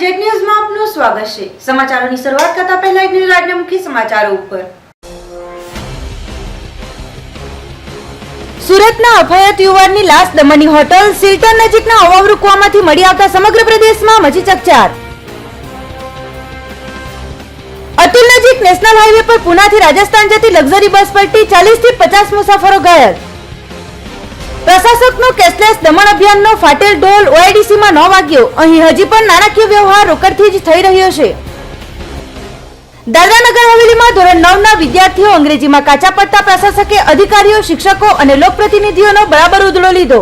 Zed ન્યૂઝમાં આપનું સ્વાગત છે। સમાચારોની શરૂઆત કરતા પહેલા એક નજર આજના મુખ્ય સમાચારો ઉપર। સુરતના અભયાત યુવાનની લાશ દમણની હોટલ સિલ્ટન નજીકના અવાવરૂ કુવામાંથી મળી આવતા સમગ્ર પ્રદેશમાં મચી ચકચાર। અતુલ નજીક નેશનલ હાઈવે પર પુનાથી રાજસ્થાન જતી લક્ઝરી બસ પલટી 40 થી 50 મુસાફરો ઘાયલ। પ્રશાસકનો કેશલેસ દમણ અભિયાનનો ફાટેલ ઢોલ ઓઆઈડીસીમાં ન વાગ્યો। અહીં હજી પણ નાણાકીય વ્યવહાર રોકડથી જ થઈ રહ્યો છે। દાદરા નગર હવેલીમાં ધોરણ 9 ના વિદ્યાર્થીઓ અંગ્રેજીમાં કાચા પડતા પ્રશાસકે અધિકારીઓ શિક્ષકો અને લોકપ્રતિનિધિઓનો બરાબર ઉધડો લીધો।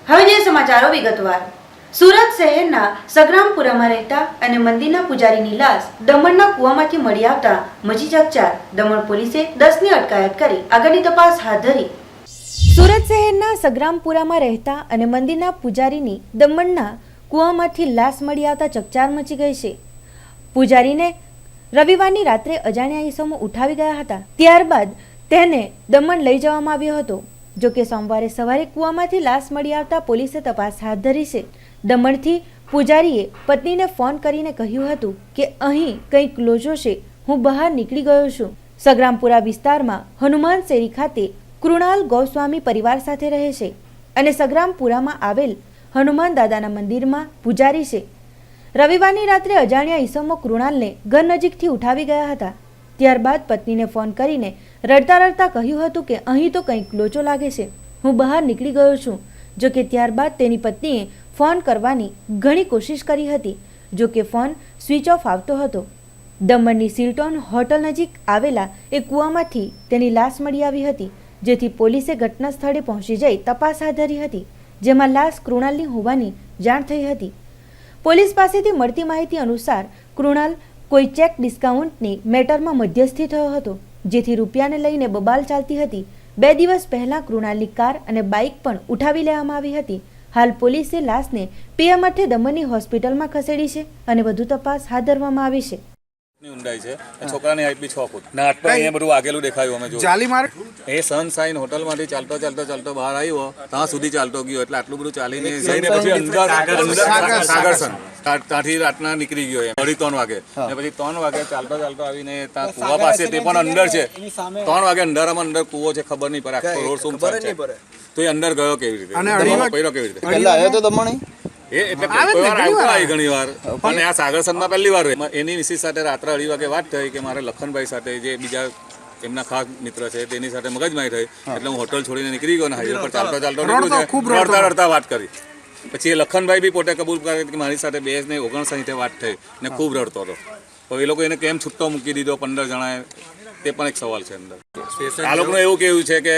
હવે જે સમાચારો વિગતવાર। સુરત શહેરના સગ્રામપુરામાં રહેતા અને મંદિરના પૂજારીની લાશ દમણના કુવામાંથી મળી આવતા મચી ચકચાર। દમણ પોલીસે 10ની અટકાયત કરી આગળની તપાસ હાથ ધરી। સુરત શહેરના સગ્રામપુરામાં રહેતા અને મંદિરના પૂજારીની દમણના કુવામાંથી લાશ મળી આવતા ચકચાર મચી ગઈ છે। પૂજારીને રવિવારની રાત્રે અજાણ્યા ઈસમો ઉઠાવી ગયા હતા, ત્યારબાદ તેને દમણ લઈ જવામાં આવ્યો હતો। જો કે સોમવારે સવારે કુવામાંથી લાશ મળી આવતા પોલીસે તપાસ હાથ ધરી છે। દમણથી પૂજારીએ પત્નીને ફોન કરીને કહ્યું હતું કે અહીં કંઈક લોચો છે, હું બહાર નીકળી ગયો છું। સગ્રામપુરા વિસ્તારમાં હનુમાન શેરી ખાતે કૃણાલ ગોસ્વામી પરિવાર સાથે રહે છે અને સગ્રામપુરામાં આવેલ હનુમાન દાદાના મંદિરમાં પૂજારી છે। રવિવારની રાત્રે અજાણ્યા ઈસમો કૃણાલને ઘર નજીકથી ઉઠાવી ગયા હતા, ત્યારબાદ પત્નીને ફોન કરીને રડતા રડતા કહ્યું હતું કે અહીં તો કંઈક લોચો લાગે છે, હું બહાર નીકળી ગયો છું। જો કે ત્યારબાદ તેની પત્નીએ ફોન કરવાની ઘણી કોશિશ કરી હતી, જો કે ફોન સ્વિચ ઓફ આવતો હતો। દમણની સિલ્ટોન હોટલ નજીક આવેલા એક કૂવામાંથી તેની લાશ મળી આવી હતી, જેથી પોલીસે ઘટના સ્થળે પહોંચી જઈ તપાસ હાથ ધરી હતી, જેમાં લાશ કૃણાલની હોવાની જાણ થઈ હતી। પોલીસ પાસેથી મળતી માહિતી અનુસાર કૃણાલ કોઈ ચેક ડિસ્કાઉન્ટની મેટરમાં મધ્યસ્થી થયો હતો, જેથી રૂપિયાને લઈને બબાલ ચાલતી હતી। 2 દિવસ પહેલા કૃણાલની કાર અને બાઇક પણ ઉઠાવી લેવામાં આવી હતી। હાલ પોલીસે લાશને પીએમ અર્થે દમણની હોસ્પિટલમાં ખસેડી છે અને વધુ તપાસ હાથ ધરવામાં આવી છે। ઊંડાઈ છે છોકરાની હાઈટ બી 6 ફૂટ ના આટલા અહીંયા બધું આગેલું દેખાયું અમે જોયું। એ સનસાઇન હોટલમાંથી ચાલતો બહાર આવ્યો, ત્યાં સુધી ચાલતો ગયો, એટલે આટલું બધું ચાલીને જઈને પછી અંદર સાગરસન ત્યાંથી રાતના નીકળી ગયો અઢી 3 વાગે, ને પછી 3 વાગે ચાલતો આવીને ત્યાં કુવા પાસે તે પણ અંદર છે। 3 વાગે અંધારામાં અંદર કુવો છે, ખબર નહીં પડે, આખો રોડ સુમ છે, તો એ અંદર ગયો કેવી રીતે, પડ્યો કેવી રીતે, પહેલા આવ્યો તો દમણ એટલે કોઈ વાર આવતો આવી ઘણી વાર, અને આ સાગરસનમાં પહેલી વાર એની મિસિસ સાથે રાત્રે 2:30 વાગે વાત થઈ કે મારે લખનભાઈ સાથે જે બીજા એમના ખાસ મિત્ર છે તેની સાથે મગજમારી થઈ, એટલે હું હોટલ છોડીને નીકળી ગયો ને હાઈવે પર ચાલતો રડતા વાત કરી। પછી એ લખનભાઈ બી પોતે કબૂલ કરે કે મારી સાથે 2 ને 59 વાત થઈ ને ખૂબ રડતો હતો। તો એ લોકો એને કેમ છૂટો મૂકી દીધો 15 જણાએ, તે પણ એક સવાલ છે અંદર। આ લોકોનું એવું કેવું છે કે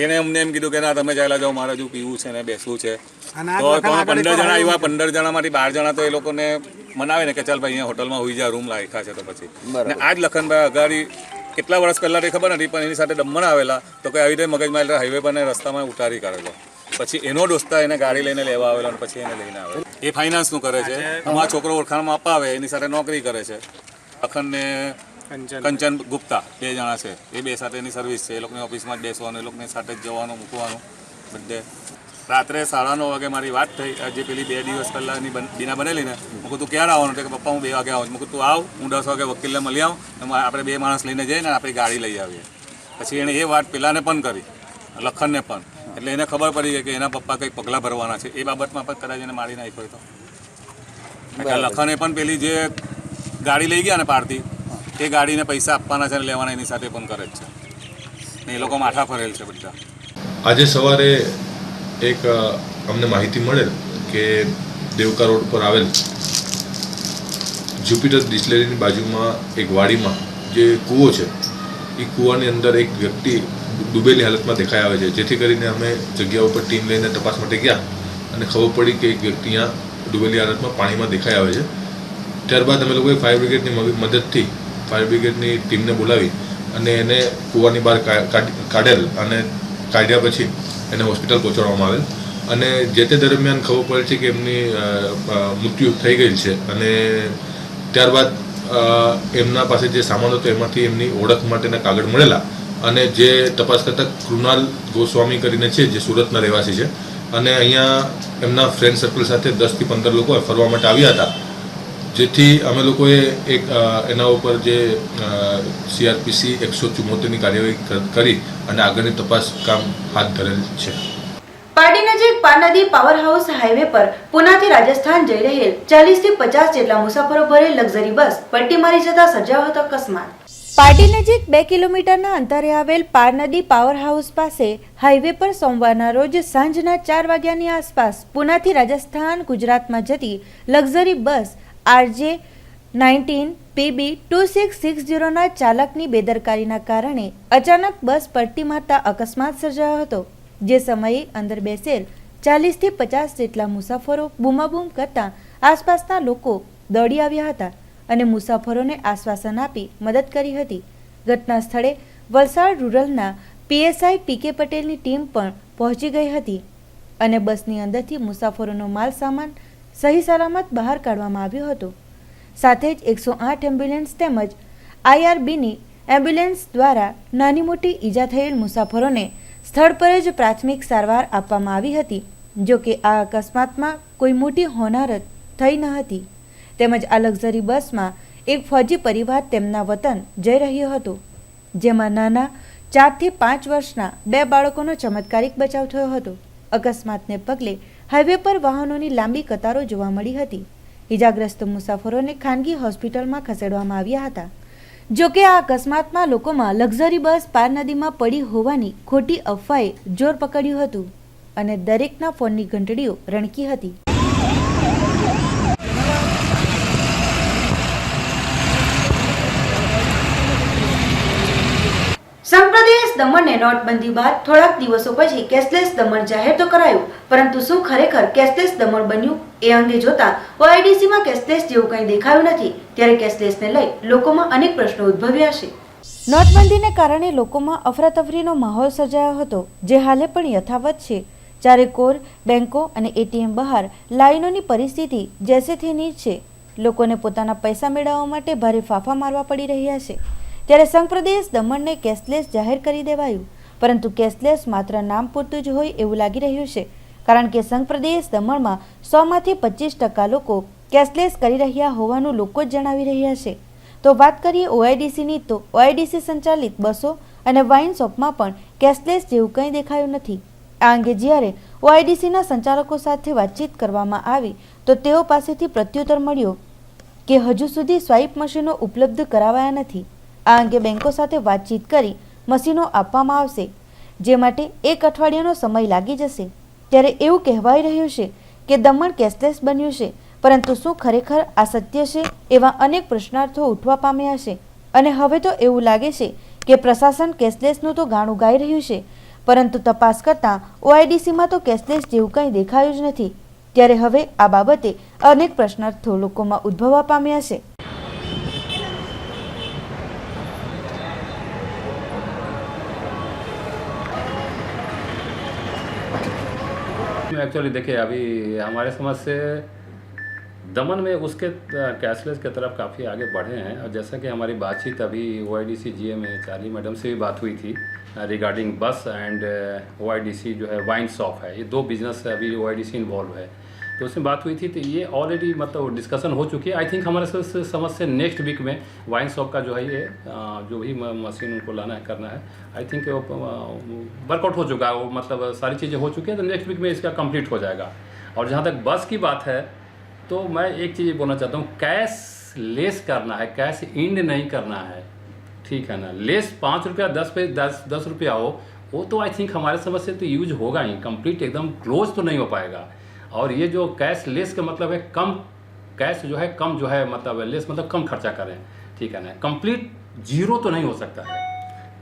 એને અમને એમ કીધું કે ના તમે ચાલ્યા જાઓ, મારે હજુ પીવું છે ને બેસવું છે, તો 15 જણા આવ્યા, 15 જણામાંથી 12 જણા તો એ લોકોને મનાવે ને કે ચાલ ભાઈ અહીંયા હોટલમાં હોઈ જા, રૂમ રાખ્યા છે તો પછી। ને આ જ લખનભાઈ અગાડી કેટલા વર્ષ પહેલા તે ખબર નથી, પણ એની સાથે દમણ આવેલા તો કે આવી રીતે મગજમાં હાઈવે પર રસ્તામાં ઉતારી કરેલો, પછી એનો દોસ્તા એને ગાડી લઈને લેવા આવેલો અને પછી એને લઈને આવે। એ ફાઇનાન્સનું કરે છે, અમારો છોકરો ઓળખાણમાં અપાવે, એની સાથે નોકરી કરે છે। અખન ને કંચન ગુપ્તા 2 જણા છે, એ 2 સાથે એની સર્વિસ છે, એ લોકોની ઓફિસમાં જ બેસવાનું, એ લોકોની સાથે જ જવાનું મૂકવાનું બધે। રાત્રે 9:30 વાગે મારી વાત થઈ, જે પેલી 2 દિવસ પહેલાંની બીના બનેલી ને, હું કહું તું ક્યારે આવવાનું, કે પપ્પા હું 2 વાગે આવું, હું કહું તું આવ, હું 10 વાગે વકીલને મળી આવું, આપણે 2 માણસ લઈને જઈએ ને આપણી ગાડી લઈ આવીએ। પછી એણે એ વાત પેલાને પણ કરી, લખનને પણ, એટલે એને ખબર પડી ગઈ કે એના પપ્પા કંઈક પગલાં ભરવાના છે, એ બાબતમાં પણ કદાચ એને મારી નાખ્યો તો લખને પણ પેલી જે ગાડી લઈ ગયા ને પારથી, એ ગાડીને પૈસા આપવાના છે, લેવાના એની સાથે પણ કરે જ છે, ને એ લોકો માથા ફરેલ છે બધા। આજે સવારે એક અમને માહિતી મળેલ કે દેવકા રોડ પર આવેલ જુપિટર ડિસ્ટિલરીની બાજુમાં એક વાડીમાં જે કૂવો છે, એ કૂવાની અંદર એક વ્યક્તિ ડૂબેલી હાલતમાં દેખાઈ આવે છે, જેથી કરીને અમે જગ્યા ઉપર ટીમ લઈને તપાસ માટે ગયા અને ખબર પડી કે એક વ્યક્તિ અહીંયા ડૂબેલી હાલતમાં પાણીમાં દેખાઈ આવે છે। ત્યારબાદ અમે લોકોએ ફાયર બ્રિગેડની મદદથી ફાયર બ્રિગેડની ટીમને બોલાવી અને એને કૂવાની બહાર કાઢેલ અને કાઢ્યા પછી એને હોસ્પિટલ પહોંચાડવામાં આવેલ, અને જે તે દરમિયાન ખબર પડે છે કે એમની મૃત્યુ થઈ ગઈ છે। અને ત્યારબાદ એમના પાસે જે સામાન હતો એમાંથી એમની ઓળખ માટેના કાગળ મળેલા, અને જે તપાસ કરતાં કૃણાલ ગોસ્વામી કરીને છે, જે સુરતના રહેવાસી છે, અને અહીંયા એમના ફ્રેન્ડ સર્કલ સાથે 10 થી 15 લોકો ફરવા માટે આવ્યા હતા, જેથી અમે લોકોએ એક એના ઉપર જે CRPC 174ની કાર્યવાહી કરી અને આગળની તપાસ કામ હાથ ધરેલ છે. પારડી નજીક પાર નદી પાવર હાઉસ હાઈવે પર પુનાથી રાજસ્થાન જઈ રહેલ 40 થી 50 જેટલા મુસાફરો ભરેલ લક્ઝરી બસ પલટી મારી જતા સર્જાયો હતો અકસ્માત. પારડી નજીક 2 કિલોમીટરના અંતરે આવેલ પાર નદી પાવર હાઉસ પાસે હાઈવે પર સોમવારના રોજ સાંજના 4 વાગ્યાની આસપાસ પુનાથી રાજસ્થાન ગુજરાતમાં જતી લક્ઝરી બસ RJ19 PB 2660ના ચાલકની બેદરકારીના કારણે અચાનક બસ પલટી મારતા અકસ્માત સર્જાયો હતો. જે સમયે અંદર બેસેલ 40 થી 50 જેટલા મુસાફરો બૂમાબૂમ કરતા આસપાસના લોકો દોડી આવ્યા હતા અને મુસાફરોને આશ્વાસન આપી મદદ કરી હતી. ઘટના સ્થળે વલસાડ રૂરલના PSI PK પટેલની ટીમ પણ પહોંચી ગઈ હતી અને બસની અંદરથી મુસાફરોનો માલ સામાન સહી સલામત બહાર કાઢવામાં આવ્યો હતો. સાથે જ 108 એમ્બ્યુલન્સ તેમજ IRBની એમ્બ્યુલન્સ દ્વારા નાની મોટી ઈજા થયેલ મુસાફરોને સ્થળ પર જ પ્રાથમિક સારવાર આપવામાં આવી હતી. જો કે આ અકસ્માતમાં કોઈ મોટી હોનારત થઈ ન હતી. તેમજ આ લક્ઝરી બસમાં એક ફૌજી પરિવાર તેમના વતન જઈ રહ્યો હતો, જેમાં નાના 4 થી 5 વર્ષના 2 બાળકોનો ચમત્કારિક બચાવ થયો હતો. અકસ્માતને પગલે હાઈવે પર વાહનોની લાંબી કતારો જોવા મળી હતી. ઈજાગ્રસ્ત મુસાફરોને ખાનગી હોસ્પિટલમાં ખસેડવામાં આવ્યા હતા. જોકે આ અકસ્માતમાં લોકોમાં લક્ઝરી બસ પાર નદીમાં પડી હોવાની ખોટી અફવાએ જોર પકડ્યું હતું અને દરેકના ફોનની ઘંટડીઓ રણકી હતી. સંપ્રદેશ દમણને નોટબંધી બાદ થોડાક દિવસો પછી કેશલેસ દમણ જાહેર તો કરાયું, પરંતુ શું ખરેખર કેશલેસ દમણ બન્યું એ અંગે જોતા OIDCમાં કેશલેસ જેવું કંઈ દેખાયું નથી. ત્યારે કેશલેસને લઈ લોકોમાં અનેક પ્રશ્નો ઉદ્ભવ્યા છે. નોટબંધીને કારણે લોકોમાં અફરાતફરીનો માહોલ સર્જાયો હતો, જે હાલે પણ યથાવત છે. ચારેકોર બેંકો અને ATM બહાર લાઈનોની પરિસ્થિતિ જેસે થેની છે. લોકોને પોતાના પૈસા મેળવવા માટે ભારે ફાંફા મારવા પડી રહ્યા છે. ત્યારે સંપ્રદેશ દમણને કેશલેસ જાહેર કરી દેવાયું, પરંતુ કેશલેસ માત્ર નામ પૂરતું જ હોય એવું લાગી રહ્યું છે, કારણ કે સંપ્રદેશ દમણમાં 100માંથી 25% લોકો કેશલેસ કરી રહ્યા હોવાનું લોકો જ જણાવી રહ્યા છે. તો વાત કરીએ OIDCની, તો OIDC સંચાલિત બસો અને વાઇન શોપમાં પણ કેશલેસ જેવું કંઈ દેખાયું નથી. આ અંગે જ્યારે OIDCના સંચાલકો સાથે વાતચીત કરવામાં આવી તો તેઓ પાસેથી પ્રત્યુત્તર મળ્યો કે હજુ સુધી સ્વાઇપ મશીનો ઉપલબ્ધ કરાવાયા નથી. આ અંગે બેંકો સાથે વાતચીત કરી મશીનો આપવામાં આવશે, જે માટે 1 અઠવાડિયાનો સમય લાગી જશે. ત્યારે એવું કહેવાઈ રહ્યું છે કે દમણ કેશલેસ બન્યું છે, પરંતુ શું ખરેખર આ સત્ય છે? એવા અનેક પ્રશ્નાર્થો ઉઠવા પામ્યા છે અને હવે તો એવું લાગે છે કે પ્રશાસન કેશલેસનું તો ગાણું ગાઈ રહ્યું છે, પરંતુ તપાસ કરતાં OIDCમાં તો કેશલેસ જેવું કંઈ દેખાયું જ નથી. ત્યારે હવે આ બાબતે અનેક પ્રશ્નાર્થો લોકોમાં ઉદ્ભવવા પામ્યા છે. एक्चुअली देखिए अभी हमारे समझ से दमन में उसके कैशलेस की तरफ काफ़ी आगे बढ़े हैं और जैसा कि हमारी बातचीत अभी OIDC GM चार्ली मैडम से भी बात हुई थी रिगार्डिंग बस एंड OIDC जो है वाइन शॉप है, ये 2 बिजनेस से अभी OIDC इन्वॉल्व है, तो उसमें बात हुई थी. तो ये ऑलरेडी मतलब डिस्कशन हो चुकी है. आई थिंक हमारे समझ से नेक्स्ट वीक में वाइन शॉप का जो है ये जो भी मशीन उनको लाना है करना है, आई थिंक वर्कआउट हो चुका है, वो मतलब सारी चीज़ें हो चुकी है. तो नेक्स्ट वीक में इसका कंप्लीट हो जाएगा. और जहाँ तक बस की बात है तो मैं एक चीज़ बोलना चाहता हूँ, कैश लेस करना है, कैश इंड नहीं करना है, ठीक है ना. लेस 5 रुपया 10 रुपया हो, वो तो आई थिंक हमारे समझ से तो यूज होगा ही, कंप्लीट एकदम क्लोज तो नहीं हो पाएगा. और ये जो कैश लेस का मतलब है कम कैश जो है कम जो है मतलब लेस मतलब कम खर्चा करें, ठीक है ना. कंप्लीट जीरो तो नहीं हो सकता है.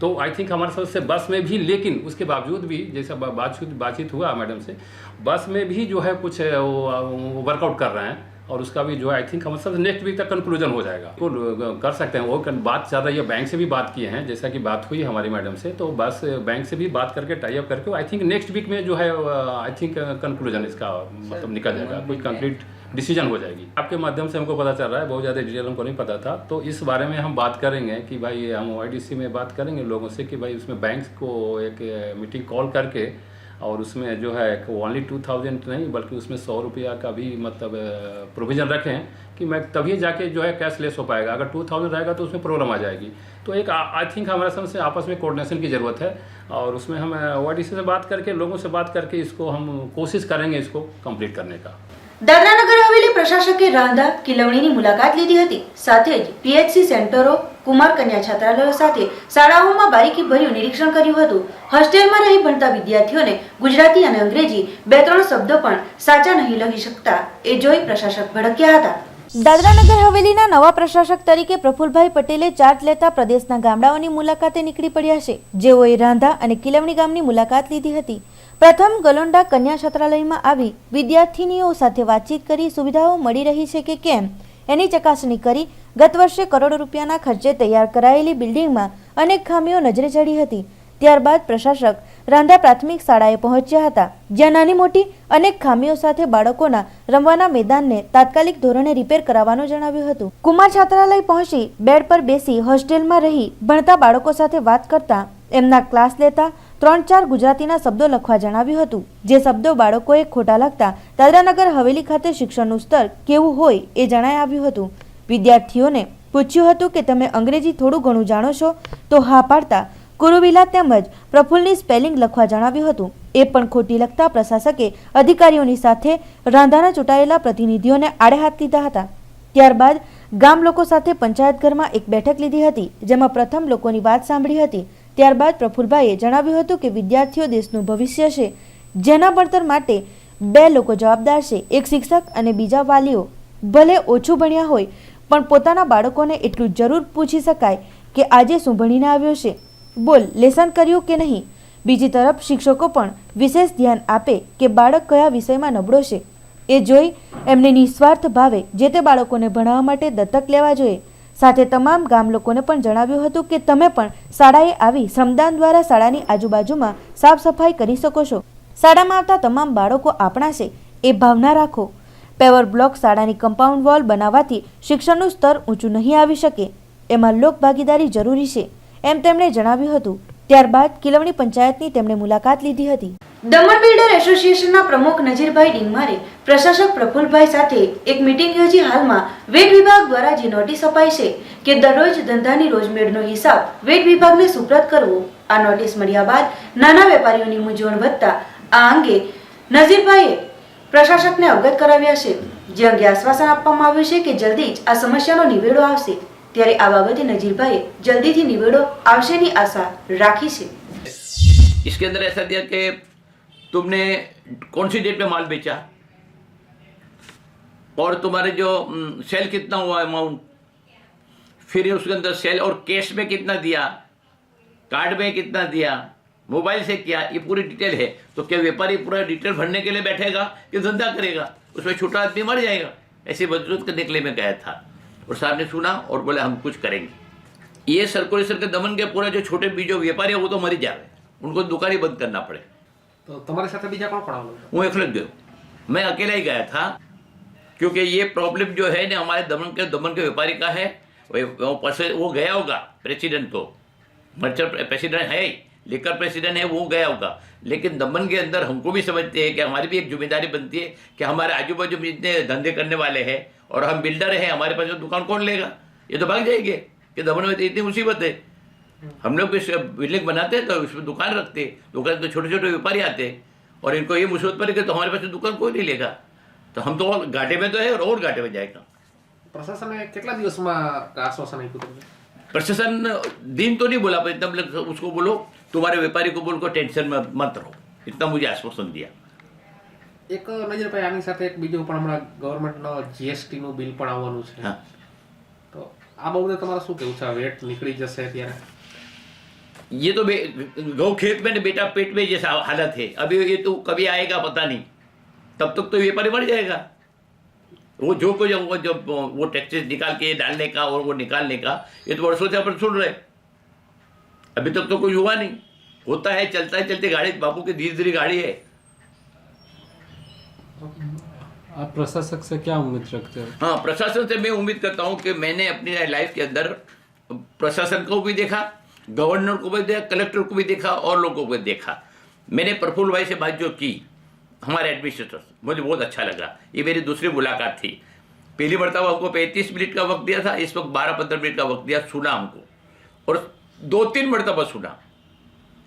तो आई थिंक हमारे समझ से बस में भी, लेकिन उसके बावजूद भी जैसा बातचीत हुआ मैडम से, बस में भी जो है कुछ वर्कआउट कर रहे हैं और उसका भी जो है आई थिंक हमारे समझ नेक्स्ट वीक तक कंक्लूजन हो जाएगा. तो कर सकते हैं, वो बात चल रही है, बैंक से भी बात किए हैं, जैसा कि बात हुई हमारी मैडम से, तो बस बैंक से भी बात करके टाई अप करके आई थिंक नेक्स्ट वीक में जो है आई थिंक कंक्लूजन इसका मतलब निकल जाएगा, कोई कंक्रीट डिसीजन हो जाएगी. आपके माध्यम से हमको पता चल रहा है, बहुत ज़्यादा डिटेल हमको नहीं पता था, तो इस बारे में हम बात करेंगे कि भाई हम OIDC में बात करेंगे लोगों से कि भाई उसमें बैंक को एक मीटिंग कॉल करके और उसमें जो है ओनली 2000 नहीं बल्कि उसमें 100 रुपया का भी मतलब प्रोविज़न रखें हैं कि मैं तभी जाके जो है कैशलेस हो पाएगा। अगर 2000 रहेगा तो उसमें प्रॉब्लम आ जाएगी। तो एक आई थिंक हमारे समझ से आपस में कोऑर्डिनेशन की ज़रूरत है और उसमें हम OIDC से बात करके लोगों से बात करके इसको हम कोशिश करेंगे इसको कंप्लीट करने का। દાદરા નગર હવેલી પ્રશાસકે રાંધા કિલવણીની મુલાકાત લીધી હતી. સાથે જ PHC સેન્ટરો, કુમાર કન્યા છાત્રાલયો સાથે શાળાઓમાં બારીકીભર્યું નિરીક્ષણ કર્યું હતું. હોસ્ટેલમાં રહી ભણતા વિદ્યાર્થીઓને ગુજરાતી અને અંગ્રેજી 2-3 શબ્દો પણ સાચા નહીં લખી શકતા એ જોઈ પ્રશાસક ભડક્યા હતા. દાદરા નગર હવેલીના નવા પ્રશાસક તરીકે પ્રફુલભાઈ પટેલે ચાર્જ લેતા પ્રદેશના ગામડાઓની મુલાકાતે નીકળી પડ્યા છે, જેઓએ રાંધા અને કિલવણી ગામની મુલાકાત લીધી હતી. પ્રથમ ગલોંડા કન્યા છાત્રાલયમાં આવી વિદ્યાર્થીનીઓ સાથે વાતચીત કરી સુવિધાઓ મળી રહી છે કે કેમ એની ચકાસણી કરી ગત વર્ષે કરોડો રૂપિયાના ખર્ચે તૈયાર કરાયેલી બિલ્ડિંગમાં અનેક ખામીઓ નજરે ચડી હતી. ત્યારબાદ પ્રશાસક રાંધા પ્રાથમિક શાળાએ પહોંચ્યા હતા, જ્યાં નાની મોટી અનેક ખામીઓ સાથે બાળકોના રમવાના મેદાનને તાત્કાલિક ધોરણે રિપેર કરાવવાનું જણાવ્યું હતું. કુમાર છાત્રાલય પહોંચી બેડ પર બેસી હોસ્ટેલમાં રહી ભણતા બાળકો સાથે વાત કરતા એમના ક્લાસ લેતા 3-4 ગુજરાતીના શબ્દો લખવા જણાવ્યું હતું. જે શબ્દો બાળકોએ ખોટા લખતા દાદરાનગર હવેલી ખાતે શિક્ષણનું સ્તર કેવું હોય એ જણાઈ આવ્યું હતું. વિદ્યાર્થીઓને પૂછ્યું હતું કે તમે અંગ્રેજી થોડું ઘણું જાણો છો, તો હા પાડતા કુરુવિલા તેમજ પ્રફુલ્લની સ્પેલિંગ લખવા જણાવ્યું હતું. એ પણ ખોટી લખતા પ્રશાસકે અધિકારીઓની સાથે રાંધાના ચૂંટાયેલા પ્રતિનિધિઓને આડે હાથ લીધા હતા. ત્યારબાદ ગામ લોકો સાથે પંચાયત ઘરમાં એક બેઠક લીધી હતી, જેમાં પ્રથમ લોકોની વાત સાંભળી હતી. ત્યારબાદ પ્રફુલભાઈએ જણાવ્યું હતું કે વિદ્યાર્થીઓ દેશનું ભવિષ્ય છે, જેના ભણતર માટે 2 લોકો જવાબદાર છે, એક શિક્ષક અને બીજા વાલીઓ. ભલે ઓછું ભણ્યા હોય પણ પોતાના બાળકોને એટલું જરૂર પૂછી શકાય કે આજે શું ભણીને આવ્યો છે, બોલ લેસન કર્યું કે નહીં. બીજી તરફ શિક્ષકો પણ વિશેષ ધ્યાન આપે કે બાળક કયા વિષયમાં નબળો છે એ જોઈ એમને નિસ્વાર્થ ભાવે જે તે બાળકોને ભણાવવા માટે દત્તક લેવા જોઈએ. સાથે તમામ ગામ લોકોને પણ જણાવ્યું હતું કે તમે પણ શાળાએ આવી શ્રમદાન દ્વારા શાળાની આજુબાજુમાં સાફ સફાઈ કરી શકો છો. શાળામાં આવતા તમામ બાળકો આપણા છે એ ભાવના રાખો. પેવર બ્લોક શાળાની કમ્પાઉન્ડ વોલ બનાવવાથી શિક્ષણનું સ્તર ઊંચું નહીં આવી શકે, એમાં લોક ભાગીદારી જરૂરી છે એમ તેમણે જણાવ્યું હતું. ત્યારબાદ કિલવણી પંચાયતની તેમણે મુલાકાત લીધી હતી. દમણ બિલ્ડર એસોસિએશનના પ્રમુખ નજીરભાઈ ડીંગમારે પ્રશાસક પ્રફુલભાઈ સાથે એક મીટિંગ યોજી હાલમાં વેટ વિભાગ દ્વારા જે નોટિસ અપાઈ છે કે દરરોજ ધંધાની રોજમેળનો હિસાબ વેટ વિભાગને સુપ્રત કરવો. આ નોટિસ મળ્યા બાદ નાના વેપારીઓની મૂંઝવણ વધતા આ અંગે નજીરભાઈએ પ્રશાસકને અવગત કરાવ્યા છે, જે અંગે આશ્વાસન આપવામાં આવ્યું છે કે જલ્દી જ આ સમસ્યાનો નિવેડો આવશે. ત્યારે આ બાબતે નજીરભાઈએ જલ્દીથી નિવેડો આવશેની આશા રાખી છે. इसके अंदर ऐसा दिया कि तुमने कौन सी डेट पे माल बेचा और तुम्हारे जो सेल कितना हुआ अमाउंट, फिर उसके अंदर सेल और कैश में कितना दिया, कार्ड में कितना दिया, मोबाइल से किया, ये पूरी डिटेल है. तो क्या व्यापारी पूरा डिटेल भरने के लिए बैठेगा कि धंधा करेगा? उसमें छोटा आदमी मर जाएगा. ऐसी मजबूत करने के लिए मैं गया था और साहब ने सुना और बोले हम कुछ करेंगे. ये सर्कुलेशन के दमन के पूरा जो छोटे बीजो व्यापारी है वो तो मरी जाए, उनको दुकान ही बंद करना पड़े. तो तुम्हारे साथ बीजा कौन पड़ा? वो एक लग गयो, मैं अकेला ही गया था क्योंकि ये प्रॉब्लम जो है ना हमारे दमन के व्यापारी का है. वो गया होगा प्रेसिडेंट तो, मर्चेंट प्रेसिडेंट है, लिकर प्रेसिडेंट है, वो गया होगा. लेकिन दमन के अंदर हमको भी समझते हैं कि हमारी भी एक जिम्मेदारी बनती है कि हमारे आजू बाजू में इतने धंधे करने वाले हैं और हम बिल्डर हैं, हमारे पास दुकान कौन लेगा? ये तो भाग जाएंगे कि दमन में तो इतनी मुसीबत है. हम लोग बिल्डिंग बनाते हैं तो उसमें दुकान रखते हैं, दुकान तो छोटे छोटे व्यापारी आते हैं और इनको ये मुसीबत पड़ेगी तो हमारे पास दुकान कोई नहीं लेगा. तो हम तो घाटे में तो है और घाटे में जाएगा. प्रशासन ने कितना दिवस में आश्वासन आप्યું તમને? प्रशासन दिन तो नहीं बोला पर इतना उसको बोलो तुम्हारे व्यापारी को बोल को टेंशन में मत रहो, इतना मुझे आश्वासन दिया. એક નજરભાઈ આની સાથે એક બીજું પણ હમણાં ગવર્મેન્ટનો જીએસટી નું બિલ પણ આવવાનું છે. हाँ તો આ બાબતે તમારે શું કહેવું છે? વેટ નીકળી જશે ત્યારે? ये तो गौ खेत में बेटा पेट में जैसा हालत है अभी, ये तो कभी आएगा पता नहीं, तब तक तो व्यापारी बढ़ जाएगा. वो जो कोई वो टैक्सेस निकाल के डालने का और वो निकालने का ये तो वर्षों से अपन सुन रहे, अभी तक तो कोई हुआ नहीं. होता है चलता है, चलते गाड़ी बापू की धीरे धीरे गाड़ी है. आप प्रशासक से क्या उम्मीद रखते हो? हाँ, प्रशासन से मैं उम्मीद करता हूँ कि मैंने अपनी लाइफ के अंदर प्रशासन को भी देखा, गवर्नर को भी देखा, कलेक्टर को भी देखा और लोगों को भी देखा. मैंने प्रफुल्ल भाई से बात जो की, हमारे एडमिनिस्ट्रेटर, मुझे बहुत अच्छा लगा। ये मेरी दूसरी मुलाकात थी। पहली मरतबा हमको 35 मिनट का वक्त दिया था, इस वक्त 12-15 मिनट का वक्त दिया, सुना हमको, और 2-3 मरतबा सुना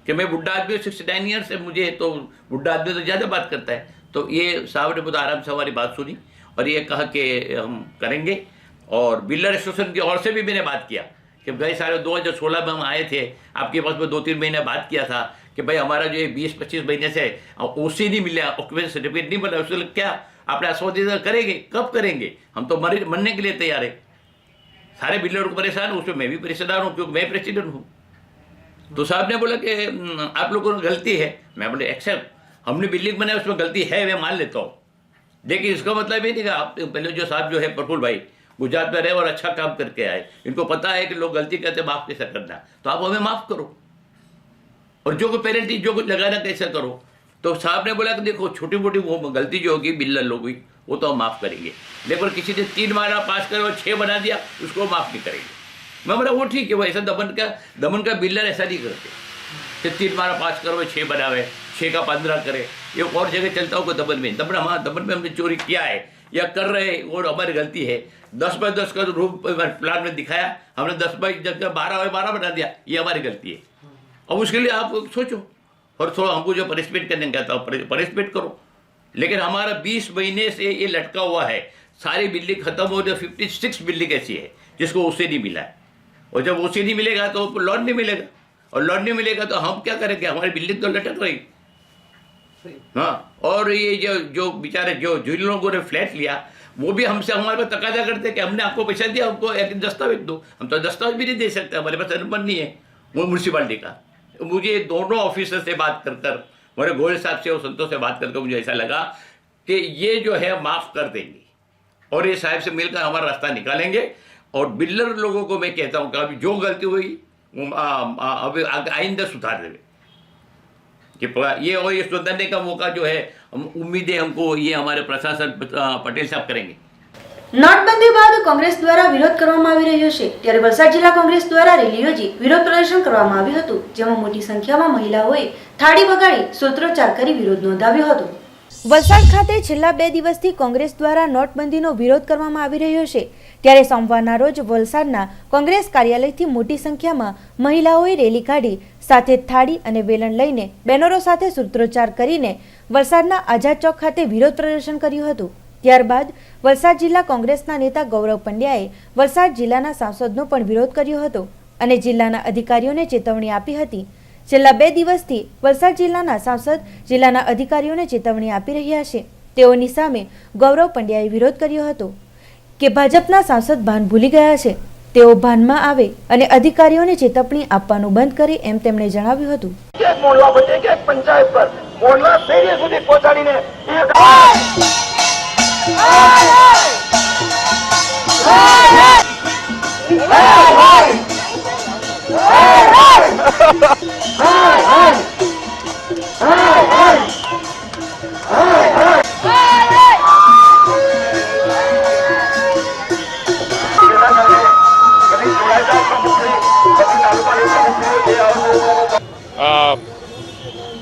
कि मैं बुढ़ा आदमी 69 ईयर्स से, मुझे तो बुढ़ा आदमी तो ज़्यादा बात करता है। तो ये साहब ने बहुत आराम से हमारी बात सुनी और ये कहा कि हम करेंगे। और बिल्डर एसोसिएशन की ओर से भी मैंने बात किया कि भाई सारे 2016 में हम आए थे, आपके पास में 2-3 महीने बात किया था कि भाई हमारा जो 20-25 महीने से ओसी नहीं मिला, ऑक्यूपेंसी सर्टिफिकेट नहीं मिला, उसके लिए क्या आपने आश्वासन करेंगे, कब करेंगे? हम तो मरने के लिए तैयार है। सारे बिल्डर को परेशान हूँ, उसमें मैं भी परेशान हूँ क्योंकि मैं प्रेसिडेंट हूँ। तो साहब ने बोला कि आप लोगों को गलती है। मैं बोले एक्सेप्ट, हमने बिल्डिंग बनाई उसमें गलती है, मैं मान लेता हूँ, लेकिन इसका मतलब ये नहीं कि आप पहले जो साहब जो है प्रफुल्ल भाई गुजरात में रहे और अच्छा काम करके आए, इनको पता है कि लोग गलती करते माफ़ कैसे करना, तो आप हमें माफ़ करो और जो कोई पेनल्टी जो कुछ लगाना कैसे करो। तो साहब ने बोला कि देखो छोटी मोटी वो गलती जो होगी बिल्डर लोग हुई वो तो हम माफ़ करेंगे, लेकिन किसी ने 3 मारा पास करे और 6 बना दिया उसको माफ़ नहीं करेंगे। मैं बोला वो ठीक है, वो ऐसा दमन का बिल्डर ऐसा नहीं करते कि 3 मारा पास करो 6 बनावे, 6 का 15 करे। ये और जगह चलता होगा दमन में, दमन में हमने चोरी किया है या कर रहे हैं और हमारी गलती है। 10x10 का रूम प्लान में दिखाया, हमने 10x10 का 12x12 बना दिया, ये हमारी गलती है। अब उसके लिए आप सोचो और थोड़ा हमको जो पनिशमेंट करने का था पनिशमेंट करो, लेकिन हमारा 20 महीने से ये लटका हुआ है। सारी बिल्डिंग खत्म हो गई, 56 बिल्डिंग ऐसी है जिसको उससे नहीं मिला है, और जब उससे नहीं मिलेगा तो लोन नहीं मिलेगा, और लोन नहीं मिलेगा तो हम क्या करेंगे? हमारी बिल्डिंग तो लटक रही। हाँ, और ये जो बेचारे जिन लोगों ने फ्लैट लिया वो भी हमसे हमारे पास तकाजा करते कि हमने आपको पैसा दिया, हमको एक दस्तावेज दो। हम तो दस्तावेज भी नहीं दे सकते, हमारे पास अनुबंध नहीं है वो म्यूनसिपालिटी का। मुझे दोनों ऑफिसर से बात कर हमारे गोयल साहब से और संतोष से बात करके मुझे ऐसा लगा कि ये जो है माफ़ कर देंगे और ये साहब से मिलकर हमारा रास्ता निकालेंगे। और बिल्डर लोगों को मैं कहता हूँ कि अभी जो गलती हुई अभी आइंदा सुधार देवे कि ये और ये सुधारने का मौका जो है उम्मीद है हमको ये हमारे प्रशासन पटेल साहब करेंगे। નોટબંધી બાદ કોંગ્રેસ દ્વારા વિરોધ કરવામાં આવી રહ્યો છે, ત્યારે વલસાડ જિલ્લા કોંગ્રેસ દ્વારા રેલી યોજી વિરોધ પ્રદર્શન કરવામાં આવ્યું હતું, જેમાં મોટી સંખ્યામાં મહિલાઓએ થાળી વગાડી સૂત્રોચ્ચાર કરી વિરોધ નોંધાવ્યો હતો। વલસાડ ખાતે છેલ્લા 2 દિવસથી કોંગ્રેસ દ્વારા નોટબંધીનો વિરોધ કરવામાં આવી રહ્યો છે, ત્યારે સોમવારના રોજ વલસાડના કોંગ્રેસ કાર્યાલયથી મોટી સંખ્યામાં મહિલાઓએ રેલી કાઢી સાથે થાળી અને વેલણ લઈને બેનરો સાથે સૂત્રોચ્ચાર કરીને વલસાડના આઝાદ ચોક ખાતે વિરોધ પ્રદર્શન કર્યું હતું। ત્યારબાદ વલસાડ જિલ્લા કોંગ્રેસના નેતા ગૌરવ પંડ્યાએ વલસાડ જિલ્લાના સાંસદનો પણ વિરોધ કર્યો હતો અને જિલ્લાના અધિકારીઓને ચેતવણી આપી હતી। છેલ્લા 2 દિવસથી વલસાડ જિલ્લાના સાંસદ જિલ્લાના અધિકારીઓને ચેતવણી આપી રહ્યા છે। તેઓની સામે ગૌરવ પંડ્યાએ વિરોધ કર્યો હતો કે ભાજપના સાંસદ ભાન ભૂલી ગયા છે, તેઓ ભાનમાં આવે અને અધિકારીઓને ચેતવણી આપવાનું બંધ કરે એમ તેમણે જણાવ્યું હતું। પંચાયત પર મોડલા શેરી સુધી પહોંચાડીને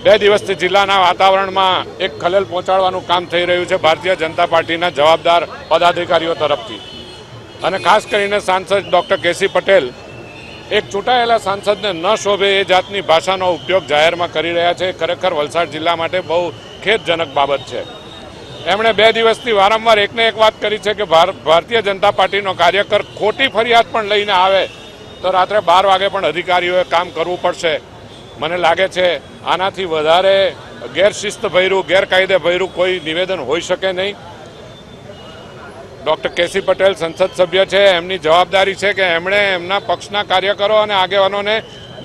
બે દિવસથી જિલ્લાના વાતાવરણમાં એક ખલેલ પહોંચાડવાનું કામ થઈ રહ્યું છે ભારતીય જનતા પાર્ટીના જવાબદાર પદાધિકારીઓ તરફથી, અને ખાસ કરીને સાંસદ ડૉક્ટર કેસી પટેલ એક ચૂંટાયેલા સાંસદને ન શોભે એ જાતની ભાષાનો ઉપયોગ જાહેરમાં કરી રહ્યા છે। ખરેખર વલસાડ જિલ્લા માટે બહુ ખેદજનક બાબત છે। એમણે 2 દિવસથી વારંવાર એકને એક વાત કરી છે કે ભારતીય જનતા પાર્ટીનો કાર્યકર ખોટી ફરિયાદ પણ લઈને આવે તો રાત્રે 12 વાગે પણ અધિકારીઓએ કામ કરવું પડશે। મને લાગે છે આનાથી વધારે ગેરશિસ્ત ભર્યું ગેરકાયદે ભર્યું કોઈ નિવેદન હોઈ શકે નહીં। ડૉક્ટર કેસી પટેલ સંસદ સભ્ય છે, એમની જવાબદારી છે કે એમણે એમના પક્ષના કાર્યકરો અને આગેવાનોને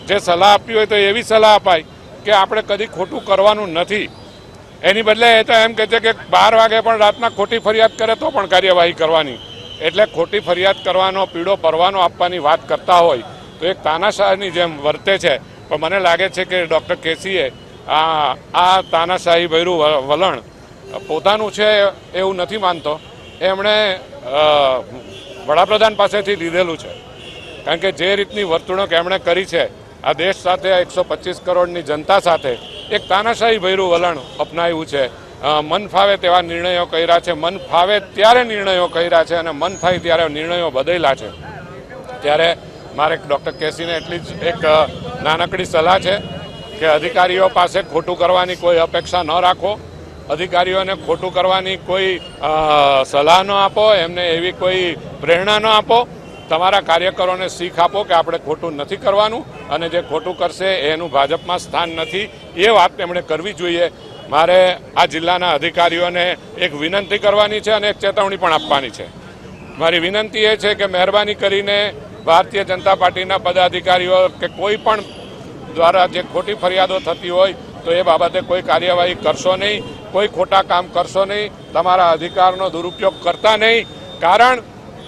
જે સલાહ આપી હોય તો એવી સલાહ અપાય કે આપણે કદી ખોટું કરવાનું નથી, એની બદલે એ તો એમ કહે છે કે 12 વાગે પણ રાતના ખોટી ફરિયાદ કરે તો પણ કાર્યવાહી કરવાની। એટલે ખોટી ફરિયાદ કરવાનો પીડો પરવાનો આપવાની વાત કરતા હોય તો એક તાનાશાહની જેમ વર્તે છે। પણ મને લાગે છે કે ડૉક્ટર કેસીએ આ તાનાશાહી ભર્યું વલણ પોતાનું છે એવું નથી માનતો, એમણે વડાપ્રધાન પાસેથી લીધેલું છે। કારણ કે જે રીતની વર્તણૂક એમણે કરી છે આ દેશ સાથે 125 કરોડની જનતા સાથે એક તાનાશાહી ભર્યું વલણ અપનાવ્યું છે. મન ફાવે તેવા નિર્ણયો કર્યા છે, મન ફાવે ત્યારે નિર્ણયો કર્યા છે અને મન થાય ત્યારે નિર્ણયો બદલ્યા છે. ત્યારે મારે ડૉક્ટર કેસીને એટલી જ એક નાનકડી સલાહ છે કે અધિકારીઓ પાસે ખોટું કરવાની કોઈ અપેક્ષા ન રાખો, અધિકારીઓને ખોટું કરવાની કોઈ સલાહ ન આપો, એમને એવી કોઈ પ્રેરણા ન આપો. તમારા કાર્યકરોને શીખ આપો કે આપણે ખોટું નથી કરવાનું અને જે ખોટું કરશે એનું ભાજપમાં સ્થાન નથી, એ વાત તેમણે કરવી જોઈએ. મારે આ જિલ્લાના અધિકારીઓને એક વિનંતી કરવાની છે અને એક ચેતવણી પણ આપવાની છે. મારી વિનંતી એ છે કે મહેરબાની કરીને ભારતીય જનતા પાર્ટીના પદાધિકારીઓ કે કોઈ પણ દ્વારા જે ખોટી ફરિયાદો થતી હોય તો એ બાબતે કોઈ કાર્યવાહી કરશો નહીં, કોઈ ખોટા કામ કરશો નહીં, તમારા અધિકારનો દુરુપયોગ કરતા નહીં. કારણ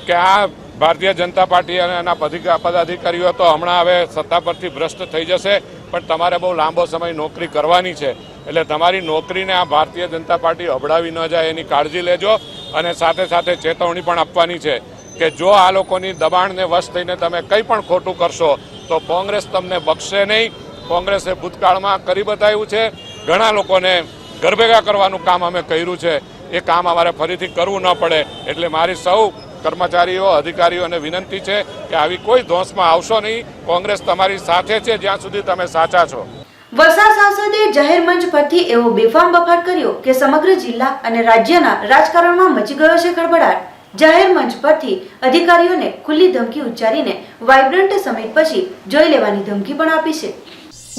કે આ ભારતીય જનતા પાર્ટી અને એના પદાધિકારીઓ તો હમણાં હવે સત્તા પરથી ભ્રષ્ટ થઈ જશે, પણ તમારે બહુ લાંબો સમય નોકરી કરવાની છે. એટલે તમારી નોકરીને આ ભારતીય જનતા પાર્ટી અબડાવી ન જાય એની કાળજી લેજો. અને સાથે સાથે ચેતવણી પણ આપવાની છે કે જો આ લોકોની દબાણને વશ થઈને તમે કંઈ પણ ખોટું કરશો તો કોંગ્રેસ તમને બક્ષશે નહીં. કોંગ્રેસે ભૂતકાળમાં કરી બતાવ્યું છે, ઘણા લોકોને ઘર ભેગા કરવાનું કામ અમે કર્યું છે, એ કામ અમારે ફરીથી કરવું ન પડે. એટલે મારી સૌ કર્મચારીઓ અધિકારીઓને વિનંતી છે કે આવી કોઈ ધોંસમાં આવશો નહીં. કોંગ્રેસ તમારી સાથે છે જ્યાં સુધી તમે સાચા છો. વલસાડ સાંસદે જાહેર મંચ પરથી એવો બેફામ બફાટ કર્યો કે સમગ્ર જિલ્લા અને રાજ્યના રાજકારણમાં મચી ગયો છે ખળભળાટ. જાહેર મંચ પરથી અધિકારીઓને ખુલ્લી ધમકી ઉચ્ચારીને વાઇબ્રન્ટ સમિટ પછી જોઈ લેવાની ધમકી પણ આપી છે.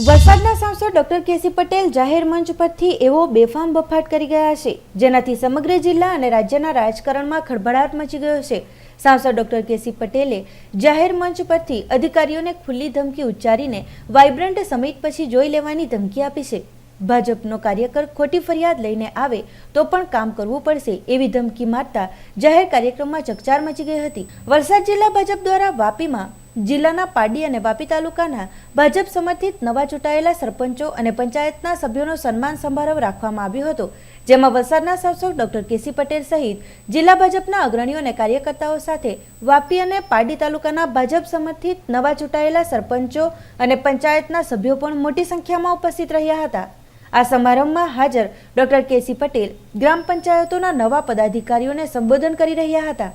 વલસાડના સાંસદ ડોક્ટર કેસી પટેલ જાહેર મંચ પરથી એવો બેફામ બફાટ કરી ગયા છે જેનાથી સમગ્ર જિલ્લા અને રાજ્યના રાજકારણમાં ખળભળાટ મચી ગયો છે. સાંસદ ડોક્ટર કેસી પટેલે જાહેર મંચ પરથી અધિકારીઓને ખુલ્લી ધમકી ઉચ્ચારીને વાઇબ્રન્ટ સમિટ પછી જોઈ લેવાની ધમકી આપી છે. ભાજપનો કાર્યકર ખોટી ફરિયાદ લઈને આવે તો પણ કામ કરવું પડશે એવી ધમકી મારતા જાહેર કાર્યક્રમમાં ચકચાર મચી ગઈ હતી. વલસાડ જિલ્લા ભાજપ દ્વારા વાપીમાં જિલ્લાના પાડી અને વાપી તાલુકાના ભાજપ સમર્થિત નવા ચૂંટાયેલા સરપંચો અને પંચાયતના સભ્યોનો સન્માન સમારોહ રાખવામાં આવ્યો હતો, જેમાં વલસાડના સાંસદ ડોક્ટર કેસી પટેલ સહિત જિલ્લા ભાજપના અગ્રણીઓ અને કાર્યકર્તાઓ સાથે વાપી અને પાડી તાલુકાના ભાજપ સમર્થિત નવા ચૂંટાયેલા સરપંચો અને પંચાયતના સભ્યો પણ મોટી સંખ્યામાં ઉપસ્થિત રહ્યા હતા. આ સમારંભમાં હાજર ડોક્ટર કેસી પટેલ ગ્રામ પંચાયતોના નવા પદાધિકારીઓને સંબોધન કરી રહ્યા હતા.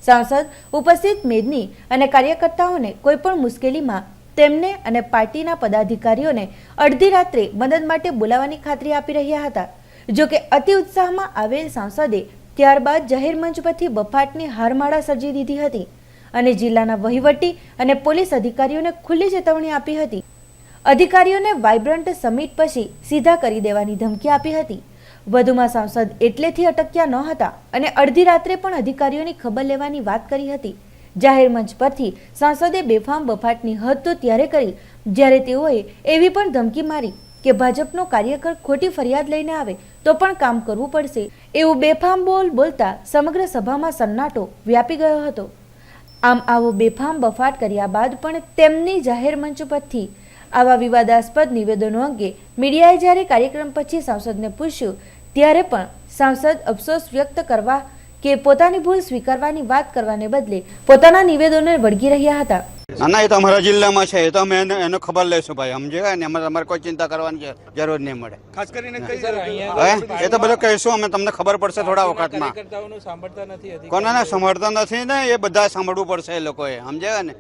સાંસદ ઉપસ્થિત મેદની અને કાર્યકર્તાઓને કોઈ પણ મુશ્કેલીમાં તેમને અને પાર્ટીના પદાધિકારીઓને અડધી રાત્રે મદદ માટે બોલાવવાની ખાતરી આપી રહ્યા હતા. જો કે અતિ ઉત્સાહમાં આવેલ સાંસદે ત્યારબાદ જાહેર મંચ પરથી બફાટની હારમાળા સર્જી દીધી હતી અને જિલ્લાના વહીવટી અને પોલીસ અધિકારીઓને ખુલ્લી ચેતવણી આપી હતી. અધિકારીઓને વાઇબ્રન્ટ સમિટ પછી સીધા કરી દેવાની ધમકી આપી હતી. વધુમાં સાંસદ એટલેથી અટક્યા ન હતા અને અડધી રાત્રે પણ અધિકારીઓની ખબર લેવાની વાત કરી હતી. જાહેર મંચ પરથી સાંસદે બેફામ બફાટની હદ તો ત્યારે કરી જ્યારે તેઓએ એવી પણ ધમકી મારી કે ભાજપનો કાર્યકર ખોટી ફરિયાદ લઈને આવે તો પણ કામ કરવું પડશે એવું બેફામ બોલતા સમગ્ર સભામાં સન્નાટો વ્યાપી ગયો હતો. આમ આવો બેફામ બફાટ કર્યા બાદ પણ તેમની જાહેર મંચ પરથી આવા વિવાદાસ્પદ નિવેદનો અંગે મીડિયાએ જ્યારે કાર્યક્રમ પછી સાંસદને પૂછ્યું ત્યારે પણ સાંસદ અફસોસ વ્યક્ત કરવા કે પોતાની ભૂલ સ્વીકારવાની વાત કરવાને બદલે પોતાના નિવેદનોને વળગી રહ્યા હતા. ના એ તો અમારા જિલ્લામાં છે, એ તો અમે એનો ખબર લઈશું ભાઈ, સમજે ને અમારે કોઈ ચિંતા કરવાની જરૂર નહીં મળે. ખાસ કરીને એ તો બધું કહીશું અમે, તમને ખબર પડશે થોડા વખતમાં. કોને સાંભળતા નથી ને એ બધા સાંભળવું પડશે એ લોકોએ, સમજે ને.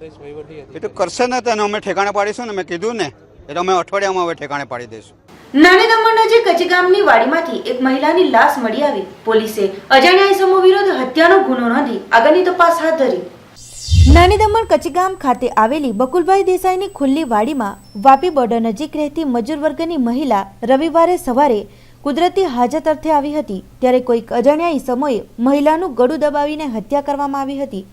એ તો કરશે ને તેને અમે ઠેકાણે પાડીશું ને, મેં કીધું ને એ તો અમે અઠવાડિયામાં હવે ઠેકાણે પાડી દઈશું. નાની દમણ નજીક કચીગામની વાડીમાંથી એક મહિલાની લાશ મળી આવી. પોલીસે અજાણ્યા ઇસમો વિરુદ્ધ હત્યાનો ગુનો નોંધી આગળની તપાસ હાથ ધરી. નાની દમણ કચીગામ ખાતે આવેલી બકુલભાઈ દેસાઈની ખુલ્લી વાડીમાં વાપી બોર્ડર નજીક રહેતી મજૂર વર્ગની મહિલા રવિવારે સવારે કુદરતી હાજત અર્થે આવી હતી ત્યારે કોઈક અજાણ્યા ઇસમોએ મહિલાનું ગળું દબાવીને હત્યા કરવામાં આવી હતી.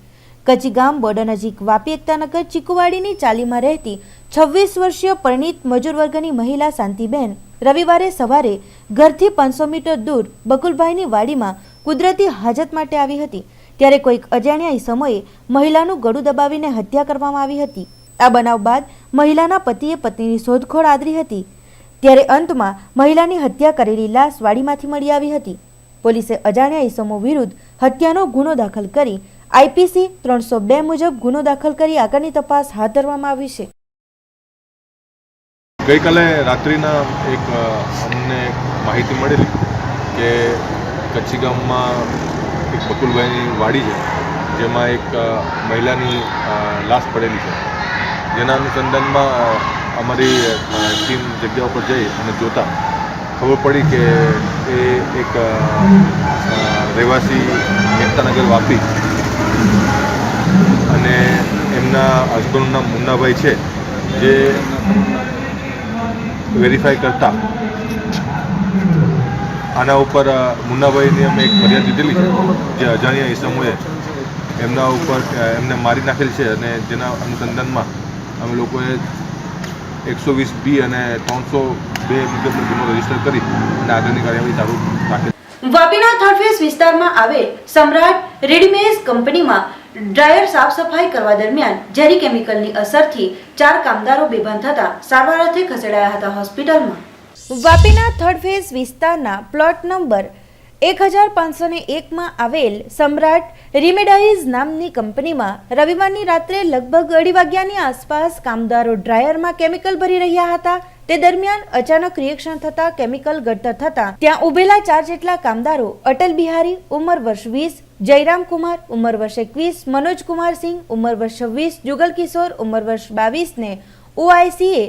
કચીગામ બોર્ડર નજીક વાપી એકતાનગર ચીકુવાડીની ચાલીમાં રહેતી 26 વર્ષીય પરિણીત મજૂર વર્ગની મહિલા શાંતિબેન રવિવારે સવારે ઘરથી 500 મીટર દૂર બકુલભાઈની વાડીમાં કુદરતી હાજત માટે આવી હતી ત્યારે કોઈક અજાણ્યા ઇસમોએ મહિલાનું ગળું દબાવીને હત્યા કરવામાં આવી હતી. આ બનાવ બાદ મહિલાના પતિએ પત્નીની શોધખોળ આદરી હતી ત્યારે અંતમાં મહિલાની હત્યા કરેલી લાશ વાડીમાંથી મળી આવી હતી. પોલીસે અજાણ્યા ઇસમો વિરુદ્ધ હત્યાનો ગુનો દાખલ કરી આઈપીસી 302 મુજબ ગુનો દાખલ કરી આગળની તપાસ હાથ ધરવામાં આવી છે. ગઈકાલે રાત્રિના એક અમને માહિતી મળેલી કે કચ્છી ગામમાં એક બકુલભાઈની વાડી છે જેમાં એક મહિલાની લાશ પડેલી છે, જેના અનુસંધાનમાં અમારી ટીમ જગ્યા ઉપર જઈ અને જોતા ખબર પડી કે એ એક રહેવાસી એકતાનગર વાપી અને એમના હસબન્ડનું નામ મુન્નાભાઈ છે, જે વેરીફાઈ કરતા આના ઉપર મુન્નાભાઈની અમે એક ફરિયાદ દીધેલી છે, જે અજાણ્યા ઇસમોએ એમના ઉપર એમને મારી નાખેલ છે અને જેના અનુસંધાનમાં અમે લોકોએ 120B અને 302 મુજબનો ગુનો રજીસ્ટર કરી અને આગળની કાર્યવાહી ચાલુ રાખેલ. વાપીના થર્ડ ફેઝ વિસ્તારમાં આવેલ સમ્રાટ રેડીમેડ કંપનીમાં ડ્રાયર સાફ સફાઈ કરવા દરમિયાન ઝેરી કેમિકલની અસરથી 4 કામદારો બેભાન થતા સારવાર અર્થે ખસેડાયા હતા હોસ્પિટલમાં. વાપીના થર્ડ ફેઝ વિસ્તારના પ્લોટ નંબર 1501 માં આવેલ સમ્રાટ રીમેડાઇઝ નામની કંપનીમાં રવિવારની રાત્રે લગભગ 2:30 વાગ્યાની આસપાસ કામદારો ડ્રાયરમાં કેમિકલ ભરી રહ્યા હતા. તે દરમિયાન અચાનક રિએક્શન થતા કેમિકલ ગળતર થતા ત્યાં ઉભેલા 4 જેટલા કામદારો અટલ બિહારી ઉંમર વર્ષ 20, જયરામ કુમાર ઉંમર વર્ષ 21, મનોજ કુમાર સિંહ ઉંમર વર્ષ 26, જુગલ કિશોર ઉંમર વર્ષ 22 ને OICA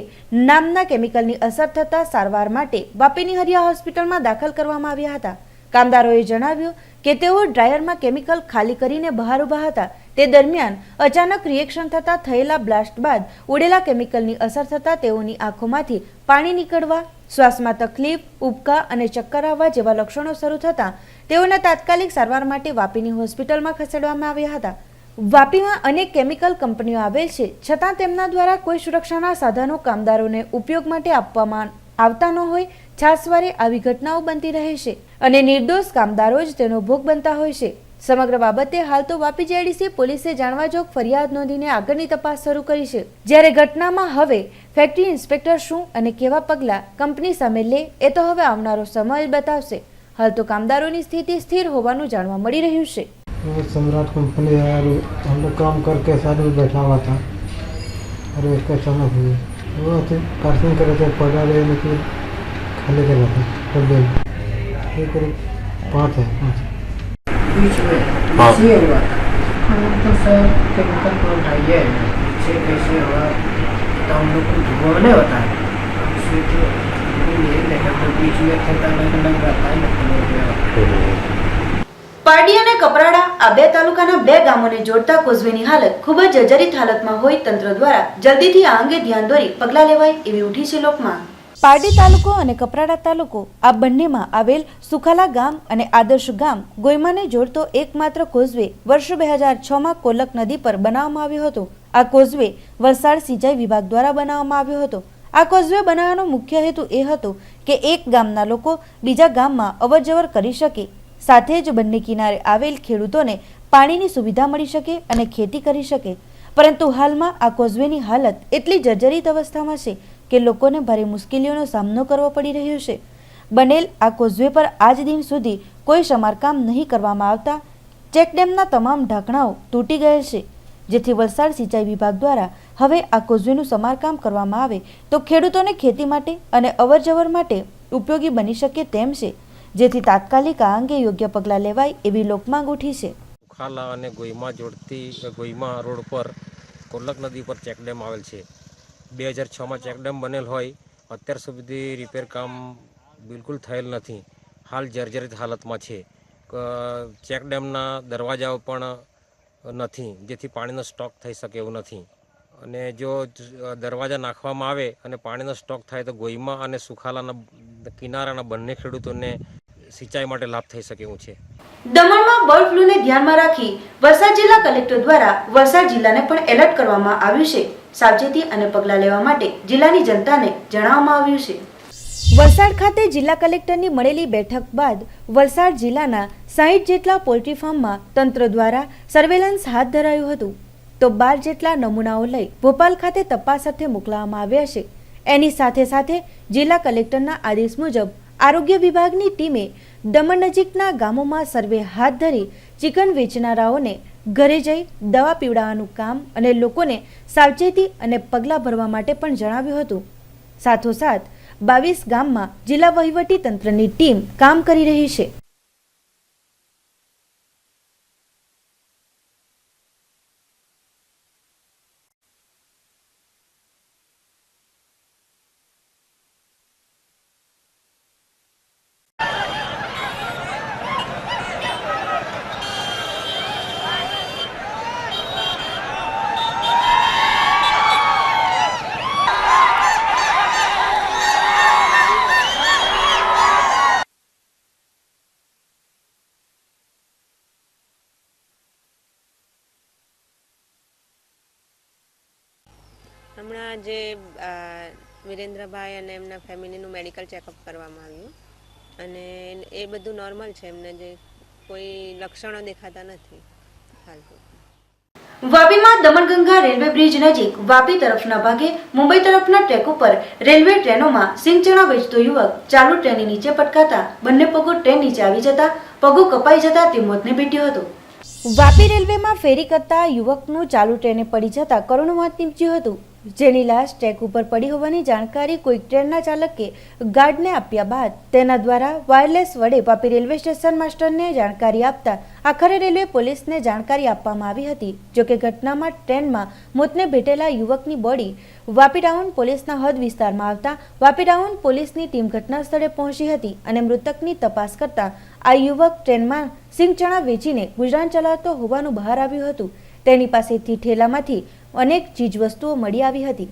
નામના કેમિકલની અસર થતા સારવાર માટે વાપીની હરિયા હોસ્પિટલમાં દાખલ કરવામાં આવ્યા હતા. કામદારોએ જણાવ્યું કે તેઓ ડ્રાયરમાં કેમિકલ ખાલી કરીને બહાર ઊભા હતા. તે દરમિયાન અચાનક રિએક્શન થતા થયેલા બ્લાસ્ટ બાદ ઉડેલા કેમિકલની અસર થતા તેઓની આંખોમાંથી પાણી નીકળવા, શ્વાસમાં તકલીફ, ઉબકા અને ચક્કર આવવા જેવા લક્ષણો શરૂ થતા તેઓને તાત્કાલિક સારવાર માટે વાપીની હોસ્પિટલમાં ખસેડવામાં આવ્યા હતા. વાપીમાં અનેક કેમિકલ કંપનીઓ આવેલ છે, છતાં તેમના દ્વારા કોઈ સુરક્ષાના સાધનો કામદારોને ઉપયોગ માટે આપવામાં આવતા ન હોય. છાસવારે આવી ઘટનાઓ બનતી રહે છે અને નિર્દોષ કામદારો જ તેનો ભોગ બનતા હોય છે. સમગ્ર બાબતે હાલ તો વાપી JDC પોલીસે જાણવાજોગ ફરિયાદ નોંધીને આગળની તપાસ શરૂ કરી છે. જ્યારે ઘટનામાં હવે ફેક્ટરી ઇન્સ્પેક્ટર શું અને કેવા પગલાં કંપની સામે લે એ તો હવે આવનારો સમય જ બતાવશે. હાલ તો કામદારોની સ્થિતિ સ્થિર હોવાનું જાણવા મળી રહ્યું છે. सम्राट कंपनी है और हम लोग काम करके साथ में बैठा हुआ था और इसका अचानक हुआ वो कार्टून कर रहे थे, पढ़ा रहे लेकिन खाली कर रहा था ये करीब 5 है बीच में ये हुआ हम तो सर केमिकल को उठाइए से कैसे हुआ तो हम लोग को धुआं नहीं होता है उससे तो ये देखा तो बीच में खतरनाक लग रहा था. પારડી અને કપરાડા આ બે તાલુકાના બે ગામોને જોડતા કોઝવેની હાલત ખૂબ જ જર્જરિત હાલતમાં હોય તંત્ર દ્વારા જલ્દીથી આ અંગે ધ્યાન દોરી પગલાં લેવાય એવી ઉઠી છે લોકમાં. પારડી તાલુકો અને કપરાડા તાલુકો આ બંનેમાં આવેલ સુખાલા ગામ અને આદર્શ ગામ ગોયમાને જોડતો એકમાત્ર કોઝવે વર્ષ 2006માં કોલક નદી પર બનાવવામાં આવ્યો હતો. આ કોઝવે વલસાડ સિંચાઈ વિભાગ દ્વારા બનાવવામાં આવ્યો હતો. આ કોઝવે બનાવવાનો મુખ્ય હેતુ એ હતો કે એક ગામના લોકો બીજા ગામમાં અવરજવર કરી શકે, સાથે જ બંને કિનારે આવેલ ખેડૂતોને પાણીની સુવિધા મળી શકે અને ખેતી કરી શકે. પરંતુ હાલમાં આ કોઝવેની હાલત એટલી જર્જરિત અવસ્થામાં છે કે લોકોને ભારે મુશ્કેલીઓનો સામનો કરવો પડી રહ્યો છે. બનેલ આ કોઝવે પર આજ દિન સુધી કોઈ સમારકામ નહીં કરવામાં આવતા ચેકડેમના તમામ ઢાંકણાઓ તૂટી ગયેલ છે, જેથી વલસાડ સિંચાઈ વિભાગ દ્વારા હવે આ કોઝવેનું સમારકામ કરવામાં આવે તો ખેડૂતોને ખેતી માટે અને અવરજવર માટે ઉપયોગી બની શકે તેમ છે, જેથી તાત્કાલિક આ અંગે યોગ્ય પગલાં લેવાય એવી લોકમાંગ ઉઠી છે. સુખાલા અને ગોયમા જોડતી ગોયમા રોડ પર કોલક નદી પર ચેકડેમ આવેલ છે. 2006માં ચેકડેમ બનેલ હોય, અત્યાર સુધી રિપેર કામ બિલકુલ થયેલ નથી. હાલ જર્જરિત હાલતમાં છે. ચેકડેમના દરવાજાઓ પણ નથી, જેથી પાણીનો સ્ટોક થઈ શકે એવું નથી. અને જો દરવાજા નાખવામાં આવે અને પાણીનો સ્ટોક થાય તો ગોયમા અને સુખાલાના કિનારાના બંને ખેડૂતોને સિંચાઈ માટે લાભ થઈ શકે એવું છે. દમણમાં બર્ડ ફ્લૂને ધ્યાનમાં રાખી વલસાડ જિલ્લા કલેક્ટર દ્વારા વલસાડ જિલ્લાને પણ એલર્ટ કરવામાં આવ્યું છે. સાવચેતી અને પગલાં લેવા માટે જિલ્લાની જનતાને જણાવવામાં આવ્યું છે. વલસાડ ખાતે જિલ્લા કલેક્ટરની મળેલી બેઠક બાદ વલસાડ જિલ્લાના 60 જેટલા પોલ્ટ્રી ફાર્મમાં તંત્ર દ્વારા સર્વેલન્સ હાથ ધરાયું હતું, તો 12 જેટલા નમૂનાઓ લઈ ભોપાલ ખાતે તપાસ અર્થે મોકલવામાં આવ્યા છે. એની સાથે સાથે જિલ્લા કલેક્ટરના આદેશ મુજબ આરોગ્ય વિભાગની ટીમે દમણ નજીકના ગામોમાં સર્વે હાથ ધરી ચિકન વેચનારાઓને ઘરે જઈ દવા પીવડાવવાનું કામ અને લોકોને સાવચેતી અને પગલાં ભરવા માટે પણ જણાવ્યું હતું. સાથોસાથ 22 ગામમાં જિલ્લા વહીવટી તંત્રની ટીમ કામ કરી રહી છે. હમણાં જે વિરેન્દ્રભાઈ અને એમના ફેમિલીનું મેડિકલ ચેકઅપ કરવામાં આવ્યું અને એ બધું નોર્મલ છે, એમને જે કોઈ લક્ષણો દેખાતા નથી હાલ તો. વાપીમાં દમણગંગા રેલવે બ્રિજ નજીક વાપી તરફના ભાગે મુંબઈ તરફના ટ્રેક ઉપર રેલવે ટ્રેનોમાં સિંગચણા વેચતો યુવક ચાલુ ટ્રેનની નીચે પટકાતા બંને પગો ટ્રેન નીચે આવી જતા પગો કપાઈ જતા તે મોતને ભેટ્યો હતો. વાપી રેલવેમાં ફેરી કરતા યુવકનું ચાલુ ટ્રેને પડી જતા કરુણ મોત નીપજ્યું હતું, જેની લાશ ટ્રેક ઉપર પડી હોવાની જાણકારી કોઈક ટ્રેનના ચાલકે ગાર્ડને આપ્યા બાદ તેના દ્વારા વાયરલેસ વડે વાપી રેલવે સ્ટેશન માસ્ટરને જાણકારી આપતા આખરે રેલવે પોલીસને જાણકારી આપવામાં આવી હતી. જોકે ઘટનામાં ટ્રેનમાં મોતને ભેટેલા યુવકની બોડી વાપી ટાઉન પોલીસના હદ વિસ્તારમાં આવતા વાપી ટાઉન પોલીસની ટીમ ઘટના સ્થળે પહોંચી હતી અને મૃતકની તપાસ કરતા આ યુવક ટ્રેનમાં સિંગચણા વેચીને ગુજરાન ચલાવતો હોવાનું બહાર આવ્યું હતું. તેની પાસેથી ઠેલામાંથી અનેક ચીજ વસ્તુઓ મળી આવી હતી.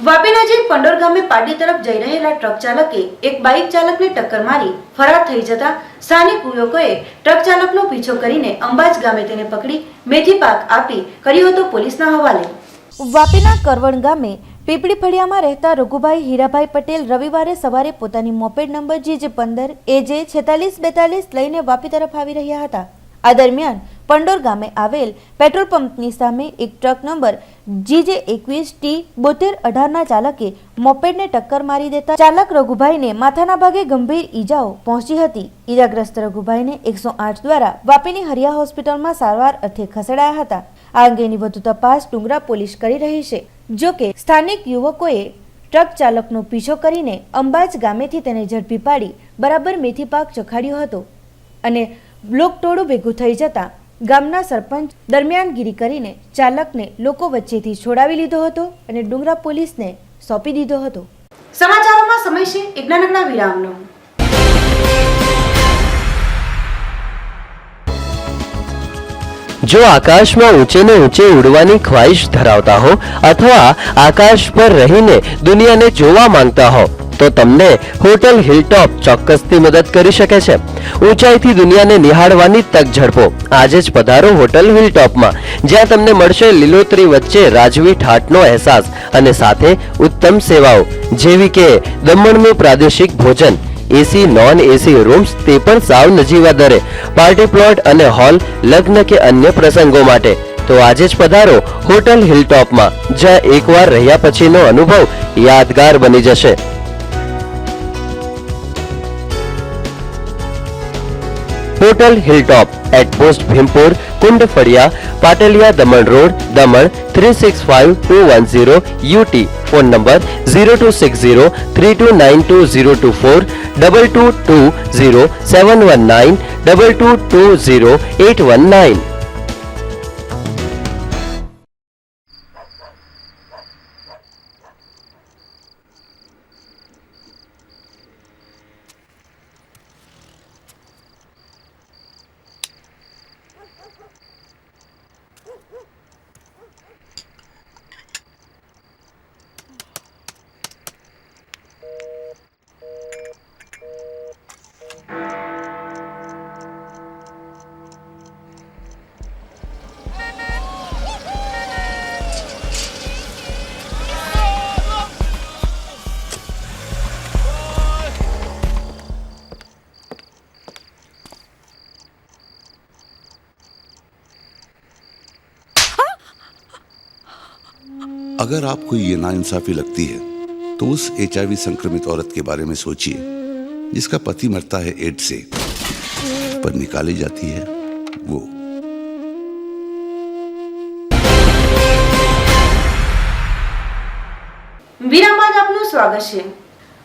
વાપી નજીક પંડોર ગામે પાડી તરફ જઈ રહેલા ટ્રક ચાલકે એક બાઇક ચાલકને ટક્કર મારી ફરાર થઈ જતા સ્થાનિક યુવકોએ ટ્રક ચાલકનો પીછો કરીને અંબાજ ગામે તેને પકડી મેથી પાક આપી કર્યો હતો પોલીસના હવાલે. વાપીના કરવણ ગામે પીપળી ફળિયામાં રહેતા રઘુભાઈ હીરાભાઈ પટેલ રવિવારે સવારે પોતાની મોપેડ નંબર GJ15 AJ 4642 લઈને વાપી તરફ આવી રહ્યા હતા. આ દરમિયાન પંડોર ગામે આવેલ પેટ્રોલ પંપની સામે એક ટ્રક નંબર GJ21T 7218 ના ચાલકે મોપેડને ટક્કર મારી દેતા ચાલક રઘુભાઈને માથાના ભાગે ગંભીર ઈજાઓ પહોંચી હતી. ઈજાગ્રસ્ત રઘુભાઈને 108 દ્વારા વાપીની હરિયા હોસ્પિટલમાં સારવાર અર્થે ખસેડાયા હતા. આ અંગેની વધુ તપાસ ડુંગરા પોલીસ કરી રહી છે. જોકે સ્થાનિક યુવકોએ ટ્રક ચાલકનો પીછો કરીને અંબાજ ગામેથી તેને ઝડપી પાડી બરાબર મેથી પાક ચખાડ્યો હતો અને લોકટોળું ભેગું થઈ જતા ગામના સરપંચ દરમિયાનગીરી કરીને ચાલકને લોકો વચ્ચેથી છોડાવી લીધો હતો અને ડુંગરા પોલીસને સોંપી દીધો હતો. સમાચારોમાં સમય છે એક નાનકડા વિરામનો. જો આકાશમાં ઊંચે ને ઊંચે ઉડવાની ખ્વાહિશ ધરાવતા હો અથવા આકાશ પર રહીને દુનિયાને જોવા માંગતા હો તો તમને હોટલ હિલટોપ ચોક્કસથી મદદ કરી શકે છે. ઊંચાઈથી દુનિયાને નિહાળવાની તક ઝડપો. આજે જ પધારો હોટલ હિલટોપમાં, જ્યાં તમને મળશે લીલોતરી વચ્ચે રાજવી ઠાઠનો અહેસાસ અને સાથે ઉત્તમ સેવાઓ જેવી કે દમણનું પ્રાદેશિક ભોજન, એસી નોન એસી રૂમ્સ તે પણ સાવ નજીવા દરે, પાર્ટી પ્લોટ અને હોલ લગ્ન કે અન્ય પ્રસંગો માટે. તો આજે જ પધારો હોટલ હિલટોપમાં, જ્યાં એકવાર રહ્યા પછીનો અનુભવ યાદગાર બની જશે. Hotel hilltop at post Bhimpur Kund Fadia Patalia Daman road Daman 365210 UT. Phone number 026032922024 22207192220819. अगर आपको ये नाइंसाफी लगती है तो उस HIV संक्रमित औरत के बारे में सोचिए जिसका पति मरता है एड्स से. पर निकाली जाती है वो। વિરામ બાદ આપનું સ્વાગત છે।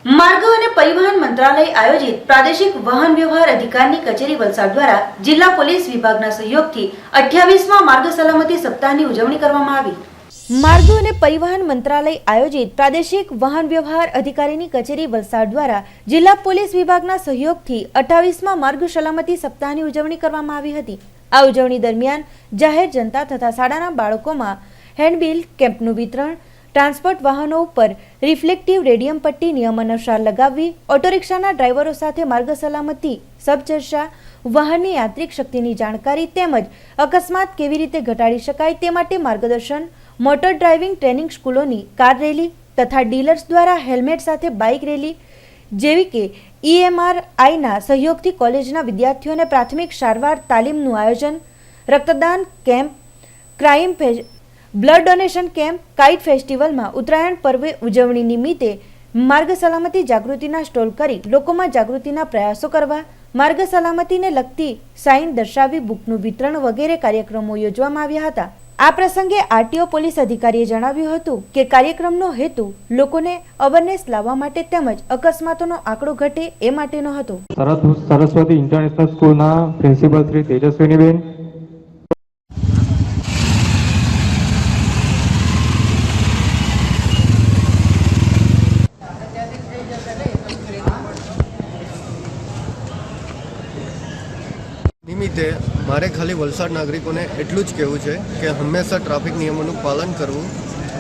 માર્ગ અને પરિવહન મંત્રાલય આયોજિત પ્રાદેશિક વાહન વ્યવહાર અધિકારની કચેરી વલસાડ દ્વારા જિલ્લા પોલીસ વિભાગના સહયોગથી 28મા માર્ગ સલામતી સપ્તાહની ઉજવણી કરવામાં આવી। માર્ગ અને પરિવહન મંત્રાલય આયોજિત પ્રાદેશિક વાહન વ્યવહાર અધિકારીની કચેરી વલસાડ દ્વારા જિલ્લા પોલીસ વિભાગના સહયોગથી 28મા માર્ગ સલામતી સપ્તાહની ઉજવણી કરવામાં આવી હતી। આ ઉજવણી દરમિયાન જાહેર જનતા તથા શાળાના બાળકોમાં હેન્ડબિલ કેમ્પનું વિતરણ, ટ્રાન્સપોર્ટ વાહનો ઉપર રિફ્લેક્ટિવ રેડિયમ પટ્ટી નિયમ અનુસાર લગાવવી, ઓટો રિક્ષાના ડ્રાઈવરો સાથે માર્ગ સલામતી સબચર્ચા, વાહનની યાંત્રિક શક્તિની જાણકારી તેમજ અકસ્માત કેવી રીતે ઘટાડી શકાય તે માટે માર્ગદર્શન, મોટર ડ્રાઇવિંગ ટ્રેનિંગ સ્કૂલોની કાર રેલી તથા ડીલર્સ દ્વારા હેલ્મેટ સાથે બાઇક રેલી જેવી કે EMRIના સહયોગથી કોલેજના વિદ્યાર્થીઓને પ્રાથમિક સારવાર તાલીમનું આયોજન, રક્તદાન camp, crime blood donation camp, kite ફેસ્ટિવલમાં ઉત્તરાયણ પર્વે ઉજવણી નિમિત્તે માર્ગ સલામતી જાગૃતિના સ્ટોલ કરી લોકોમાં જાગૃતિના પ્રયાસો કરવા, માર્ગ સલામતીને લગતી સાઇન દર્શાવી બુકનું વિતરણ વગેરે કાર્યક્રમો યોજવામાં આવ્યા હતા। આ પ્રસંગે આરટીઓ પોલીસ અધિકારીએ જણાવ્યું હતું કે કાર્યક્રમનો હેતુ લોકોને અવેરનેસ લાવવા માટે તેમજ અકસ્માતોનો આંકડો ઘટે એ માટેનો હતો। સરસ્વતી ઇન્ટરનેશનલ સ્કૂલના પ્રિન્સિપલ શ્રી તેજસ્વીનીબેન, નિમિત્તે મારે ખાલી વલસાડ નાગરિકોને એટલું જ કહેવું છે કે હંમેશા ટ્રાફિક નિયમોનું પાલન કરવું।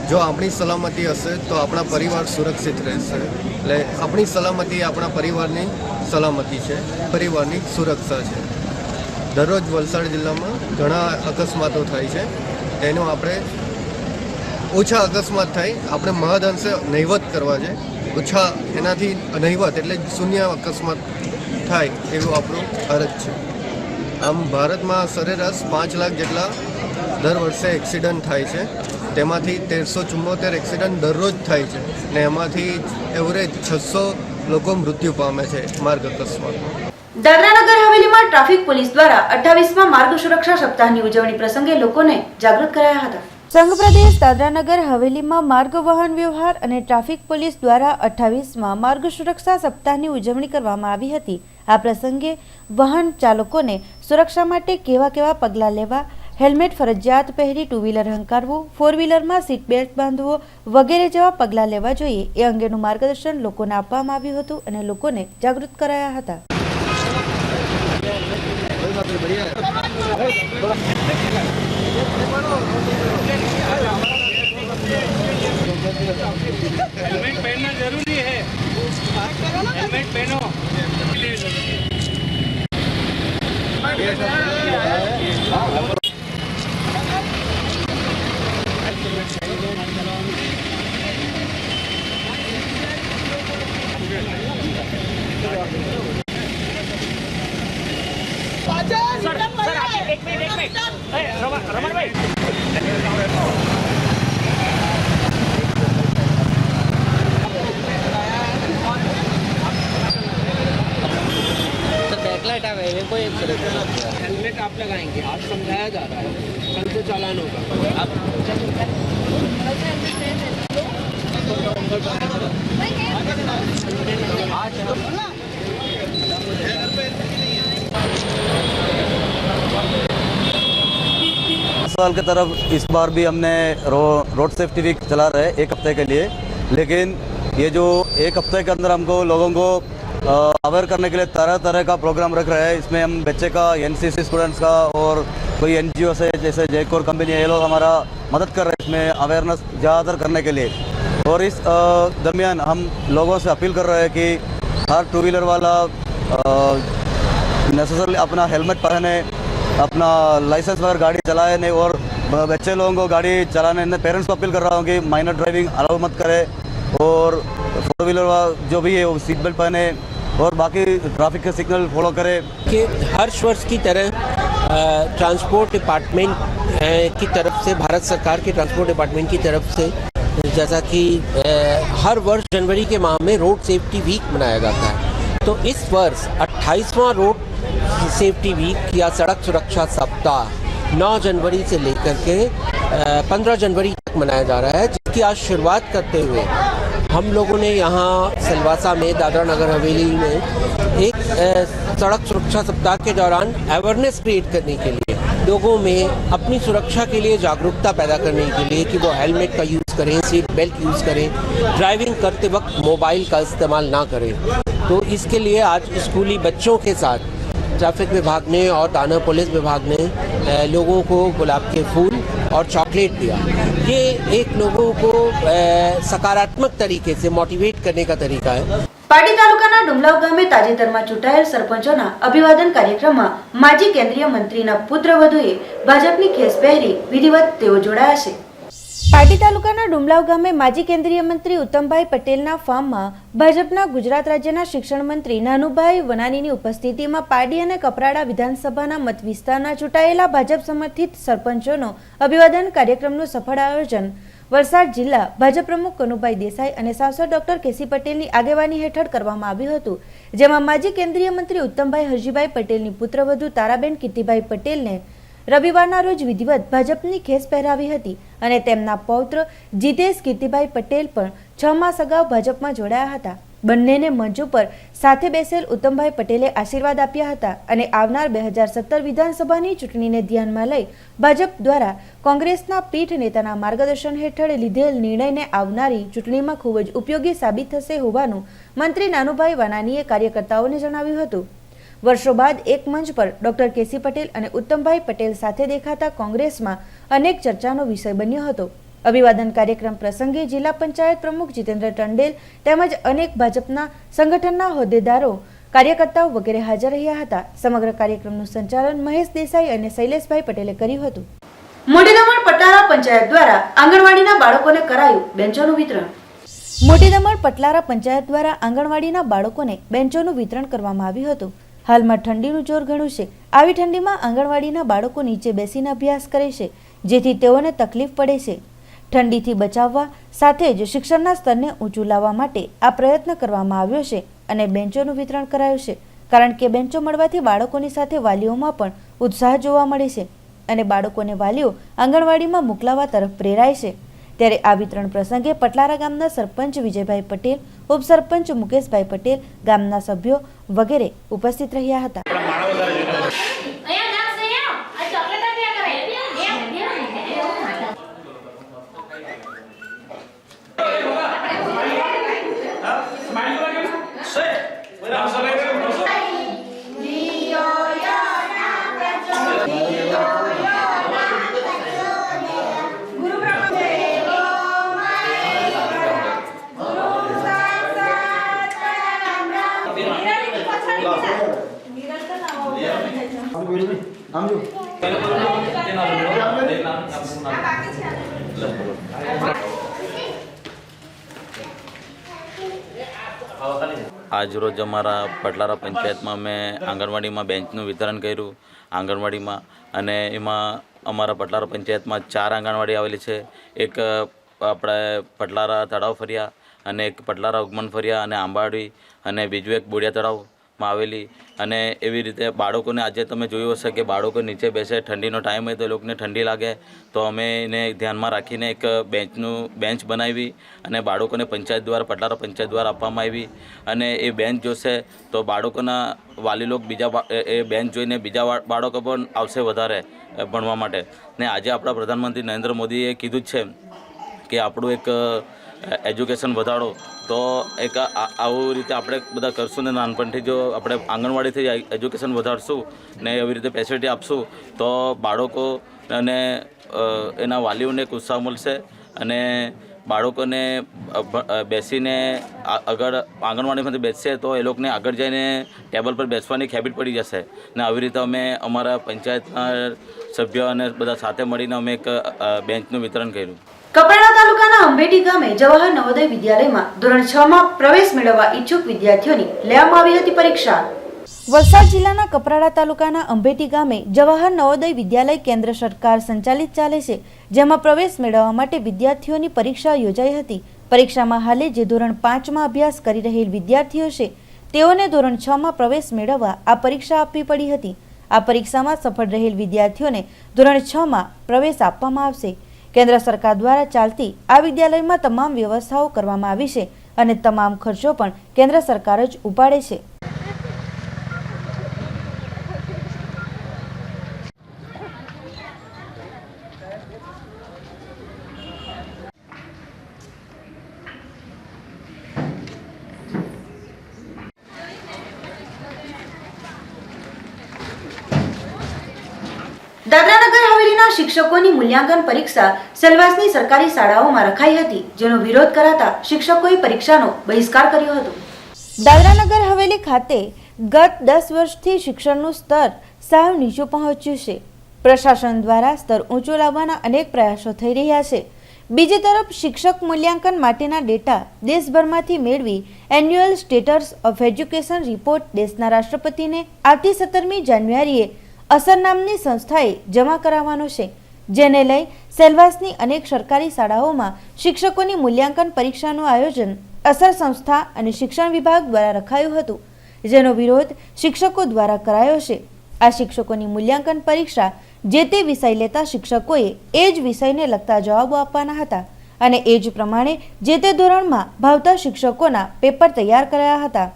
જો આપણી સલામતી હશે તો આપણા પરિવાર સુરક્ષિત રહેશે। એટલે આપણી સલામતી આપણા પરિવારની સલામતી છે, પરિવારની સુરક્ષા છે। દરરોજ વલસાડ જિલ્લામાં ઘણા અકસ્માતો થાય છે, તેનો આપણે ઓછા અકસ્માત થાય આપણે મહદઅંશે નહિવત કરવા છે। ઓછા એનાથી નહિવત એટલે શૂન્ય અકસ્માત થાય એવું આપણું અરજ છે। આમ ભારતમાં સરેરાશ 5 લાખ જેટલા દર વર્ષે એક્સિડન્ટ થાય છે, તેમાંથી 1374 એક્સિડન્ટ દરરોજ થાય છે ને એમાંથી એવરેજ 600 લોકો મૃત્યુ પામે છે માર્ગ અકસ્માતમાં। દાદરાનગર હવેલીમાં ટ્રાફિક પોલીસ દ્વારા 28મા માર્ગ સુરક્ષા સપ્તાહની ઉજવણી પ્રસંગે લોકોને જાગૃત કરાયા હતા। સંઘ પ્રદેશ દાદરાનગર હવેલીમાં માર્ગ વાહન વ્યવહાર અને ટ્રાફિક પોલીસ દ્વારા 28મા માર્ગ સુરક્ષા સપ્તાહની ઉજવણી કરવામાં આવી હતી। આ પ્રસંગે વાહન ચાલકોને સુરક્ષા માટે કેવા પગલાં લેવા, હેલ્મેટ ફરજિયાત પહેરી ટુ વ્હીલર હંકારવું, ફોર વ્હીલરમાં સીટ બેલ્ટ બાંધવો વગેરે જેવા પગલાં લેવા જોઈએ એ અંગેનું માર્ગદર્શન લોકોને આપવામાં આવ્યું હતું અને લોકોને જાગૃત કરાયા હતા। हेलमेट पहनना जरूरी है, हेलमेट पहनो। रमन भाई बैकलाइट आ गए, कोई हेलमेट आप लगाएंगे, आप समझाया जा रहा है, कल से चालान होगा। आप साल की तरफ इस बार भी हमने रोड सेफ्टी वीक चला रहे हैं 1 हफ्ते के लिए, लेकिन ये जो 1 हफ्ते के अंदर हमको लोगों को अवेयर करने के लिए तरह तरह का प्रोग्राम रख रहे हैं। इसमें हम बच्चे का, NCC स्टूडेंट्स का और कोई NGO से जैसे जयकोर कंपनी है, ये लोग हमारा मदद कर रहे हैं इसमें अवेयरनेस ज़्यादातर करने के लिए। और इस दरमियान हम लोगों से अपील कर रहे हैं कि हर टू व्हीलर वाला नेसेसरली अपना हेलमेट पहने, अपना लाइसेंस वगैरह गाड़ी चलाए नहीं, और बच्चे लोगों को गाड़ी चलाने, पेरेंट्स को अपील कर रहा हूँ कि माइनर ड्राइविंग अलाउ मत करें, और फोर व्हीलर जो भी है वो सीट बेल्ट पहने और बाकी ट्रैफिक के सिग्नल फॉलो करें। कि हर वर्ष की तरह ट्रांसपोर्ट डिपार्टमेंट की तरफ से, भारत सरकार के ट्रांसपोर्ट डिपार्टमेंट की तरफ से, जैसा कि हर वर्ष जनवरी के माह में रोड सेफ्टी वीक मनाया जाता है, तो इस वर्ष 28वां रोड सेफ्टी वीक या सड़क सुरक्षा सप्ताह 9 जनवरी से लेकर के 15 जनवरी तक मनाया जा रहा है, जिसकी आज शुरुआत करते हुए हम लोगों ने यहाँ सिलवासा में दादरा नगर हवेली में एक सड़क सुरक्षा सप्ताह के दौरान अवेयरनेस क्रिएट करने के लिए, लोगों में अपनी सुरक्षा के लिए जागरूकता पैदा करने के लिए कि वो हेलमेट का यूज़ करें, सीट बेल्ट यूज़ करें, ड्राइविंग करते वक्त मोबाइल का इस्तेमाल ना करें। तो इसके लिए आज स्कूली बच्चों के साथ ट्रैफिक विभाग ने और थाना पुलिस विभाग ने लोगों को गुलाब के फूल और चॉकलेट दिया। ये एक लोगों को सकारात्मक तरीके से मोटिवेट करने का तरीका है। પાટી તાલુકાના ડુમલાવ ગામે તાજેતરમાં ચૂંટાયેલ સરપંચોના અભિવાદન કાર્યક્રમમાં માજી કેન્દ્રીય મંત્રીના પુત્રવધુએ ભાજપની ખેસ પહેરી વિધિવત તેઓ જોડાયા છે। પાટી તાલુકાના ડુમલાવ ગામે માજી કેન્દ્રીય મંત્રી ઉત્તમભાઈ પટેલના ફાર્મમાં ભાજપના ગુજરાત રાજ્યના શિક્ષણ મંત્રી નાનુભાઈ વનાનીની ઉપસ્થિતિમાં પાડી અને કપરાડા વિધાનસભાના મત વિસ્તારના ચૂંટાયેલા ભાજપ સમર્થિત સરપંચોનો અભિવાદન કાર્યક્રમનું સફળ આયોજન વલસાડ જિલ્લા ભાજપ પ્રમુખ કનુભાઈ દેસાઈ અને સાંસદ ડોક્ટર કેસી પટેલની આગેવાની હેઠળ કરવામાં આવ્યું હતું, જેમાં માજી કેન્દ્રીય મંત્રી ઉત્તમભાઈ હરજીભાઈ પટેલની પુત્રવધુ તારાબેન કીર્તિભાઈ પટેલને રવિવારના રોજ વિધિવત ભાજપની ખેસ પહેરાવી હતી અને તેમના પૌત્ર જીતેશ કીર્તિભાઈ પટેલ પણ 6 માસ અગાઉ ભાજપમાં જોડાયા હતા। બંનેને મંચ ઉપર સાથે બેસેલ ઉત્તમભાઈ પટેલે આશીર્વાદ આપ્યા હતા અને આવનાર 2017 વિધાનસભાની ચૂંટણીને ધ્યાનમાં લઈ ભાજપ દ્વારા કોંગ્રેસના પીઠ નેતાના માર્ગદર્શન હેઠળ લીધેલ નિર્ણયને આવનારી ચૂંટણીમાં ખૂબ જ ઉપયોગી સાબિત થશે હોવાનું મંત્રી નાનુભાઈ વાનાણીએ કાર્યકર્તાઓને જણાવ્યું હતું। વર્ષો બાદ એક મંચ પર ડોક્ટર કેસી પટેલ અને ઉત્તમભાઈ પટેલ સાથે દેખાતા કોંગ્રેસમાં અનેક ચર્ચાનો વિષય બન્યો હતો। અભિવાદન કાર્યક્રમ પ્રસંગે જિલ્લા પંચાયત પ્રમુખ જીતેન્દ્ર ટંડેલ તેમજ અનેક ભાજપના સંગઠનના હોદ્દેદારો, કાર્યકર્તાઓ વગેરે હાજર રહ્યા હતા। સમગ્ર કાર્યક્રમનું સંચાલન મહેશ દેસાઈ અને શૈલેષભાઈ પટેલે કર્યું હતું। મોટી દમણ પટલારા પંચાયત દ્વારા આંગણવાડીના બાળકોને કરાયું બેન્ચોનું વિતરણ। મોટી દમણ પટલારા પંચાયત દ્વારા આંગણવાડીના બાળકોને બેન્ચોનું વિતરણ કરવામાં આવ્યું હતું। હાલમાં ઠંડીનું જોર ઘણું છે। આવી ઠંડીમાં આંગણવાડીના બાળકો નીચે બેસીને અભ્યાસ કરે છે, જેથી તેઓને તકલીફ પડે છે। ઠંડીથી બચાવવા સાથે જ શિક્ષણના સ્તરને ઊંચું લાવવા માટે આ પ્રયત્ન કરવામાં આવ્યો છે અને બેન્ચોનું વિતરણ કરાયું છે, કારણ કે બેન્ચો મળવાથી બાળકોની સાથે વાલીઓમાં પણ ઉત્સાહ જોવા મળે છે અને બાળકોને વાલીઓ આંગણવાડીમાં મોકલાવવા તરફ પ્રેરાય છે। ત્યારે આ વિતરણ પ્રસંગે પટલારા ગામના સરપંચ વિજયભાઈ પટેલ, ઉપસરપંચ મુકેશભાઈ પટેલ, ગામના સભ્યો વગેરે ઉપસ્થિત રહ્યા હતા। આજરોજ અમારા પટલારા પંચાયતમાં અમે આંગણવાડીમાં બેન્ચનું વિતરણ કર્યું આંગણવાડીમાં, અને એમાં અમારા પટલારા પંચાયતમાં 4 આંગણવાડી આવેલી છે। એક આપણે પટલારા તળાવ ફર્યા અને એક પટલારા ઉગમન ફર્યા અને આંબાડી, અને બીજું એક બોડિયા તળાવમાં આવેલી। અને એવી રીતે બાળકોને આજે તમે જોયું હશે કે બાળકો નીચે બેસે, ઠંડીનો ટાઈમ હોય તો એ લોકોને ઠંડી લાગે, તો અમે એને ધ્યાનમાં રાખીને એક બેન્ચ બનાવી અને બાળકોને પંચાયત દ્વારા પટલારા પંચાયત દ્વારા આપવામાં આવી। અને એ બેન્ચ જોશે તો બાળકોના વાલી લોકો બીજા એ બેન્ચ જોઈને બીજા બાળકો પણ આવશે વધારે ભણવા માટે। ને આજે આપણા પ્રધાનમંત્રી નરેન્દ્ર મોદીએ કીધું જ છે કે આપણું એક એજ્યુકેશન વધારો, તો એક આવું રીતે આપણે બધા કરશું ને નાનપણથી જો આપણે આંગણવાડીથી એજ્યુકેશન વધારશું ને એવી રીતે ફેસિલિટી આપશું તો બાળકો અને એના વાલીઓને એક ઉત્સાહ મળશે અને બાળકોને બેસીને આગળ આંગણવાડીમાંથી બેસશે તો એ લોકોને આગળ જઈને ટેબલ પર બેસવાની હેબિટ પડી જશે। ને આવી રીતે અમે અમારા પંચાયતના સભ્યો અને બધા સાથે મળીને અમે એક બેન્ચનું વિતરણ કર્યું। કપરાડા તાલુકાના અંબેટી ગામે જવાહર નવોદય વિદ્યાલયમાં ધોરણ 6 માં પ્રવેશ મેળવવા ઈચ્છુક વિદ્યાર્થીઓની લેવામાં આવી હતી પરીક્ષા। વલસાડ જિલ્લાના કપરાડા તાલુકાના અંબેટી ગામે જવાહર નવોદય વિદ્યાલય કેન્દ્ર સરકાર સંચાલિત ચાલે છે, જેમાં પ્રવેશ મેળવવા માટે વિદ્યાર્થીઓની પરીક્ષા યોજાઈ હતી। પરીક્ષામાં હાલે જે ધોરણ 5 માં અભ્યાસ કરી રહેલ વિદ્યાર્થીઓ છે તેઓને ધોરણ 6 માં પ્રવેશ મેળવવા આ પરીક્ષા આપવી પડી હતી. આ પરીક્ષામાં સફળ રહેલ વિદ્યાર્થીઓને ધોરણ 6 માં પ્રવેશ આપવામાં આવશે. કેન્દ્ર સરકાર દ્વારા ચાલતી આ વિદ્યાલયમાં તમામ વ્યવસ્થાઓ કરવામાં આવી છે અને તમામ ખર્ચો પણ કેન્દ્ર સરકાર જ ઉપાડે છે. દાદરાનગર હવેલીના શિક્ષકોની મૂલ્યાંકન પરીક્ષા સેલવાસની સરકારી શાળાઓમાં રખાઈ હતી, જેનો વિરોધ કરાતા શિક્ષકોએ પરીક્ષાનો બહિષ્કાર કર્યો હતો. દાદરાનગર હવેલી ખાતે ગત 10 વર્ષથી શિક્ષણનું સ્તર સાવ નીચું પહોંચ્યું છે. પ્રશાસન દ્વારા સ્તર ઊંચું લાવવાના અનેક પ્રયાસો થઈ રહ્યા છે. બીજી તરફ શિક્ષક મૂલ્યાંકન માટેના ડેટા દેશભરમાંથી મેળવી annual status of education report દેશના રાષ્ટ્રપતિને આવતી 17મી જાન્યુઆરીએ અસર નામની સંસ્થાએ જમા કરાવવાનો છે, જેને લઈ સેલવાસની અનેક સરકારી શાળાઓમાં શિક્ષકોની મૂલ્યાંકન પરીક્ષાનું આયોજન અસર સંસ્થા અને શિક્ષણ વિભાગ દ્વારા રખાયું હતું, જેનો વિરોધ શિક્ષકો દ્વારા કરાયો છે. આ શિક્ષકોની મૂલ્યાંકન પરીક્ષા જે તે વિષય લેતા શિક્ષકોએ એ જ વિષયને લગતા જવાબો આપવાના હતા અને એ જ પ્રમાણે જે તે ધોરણમાં ભાવતા શિક્ષકોના પેપર તૈયાર કરાયા હતા.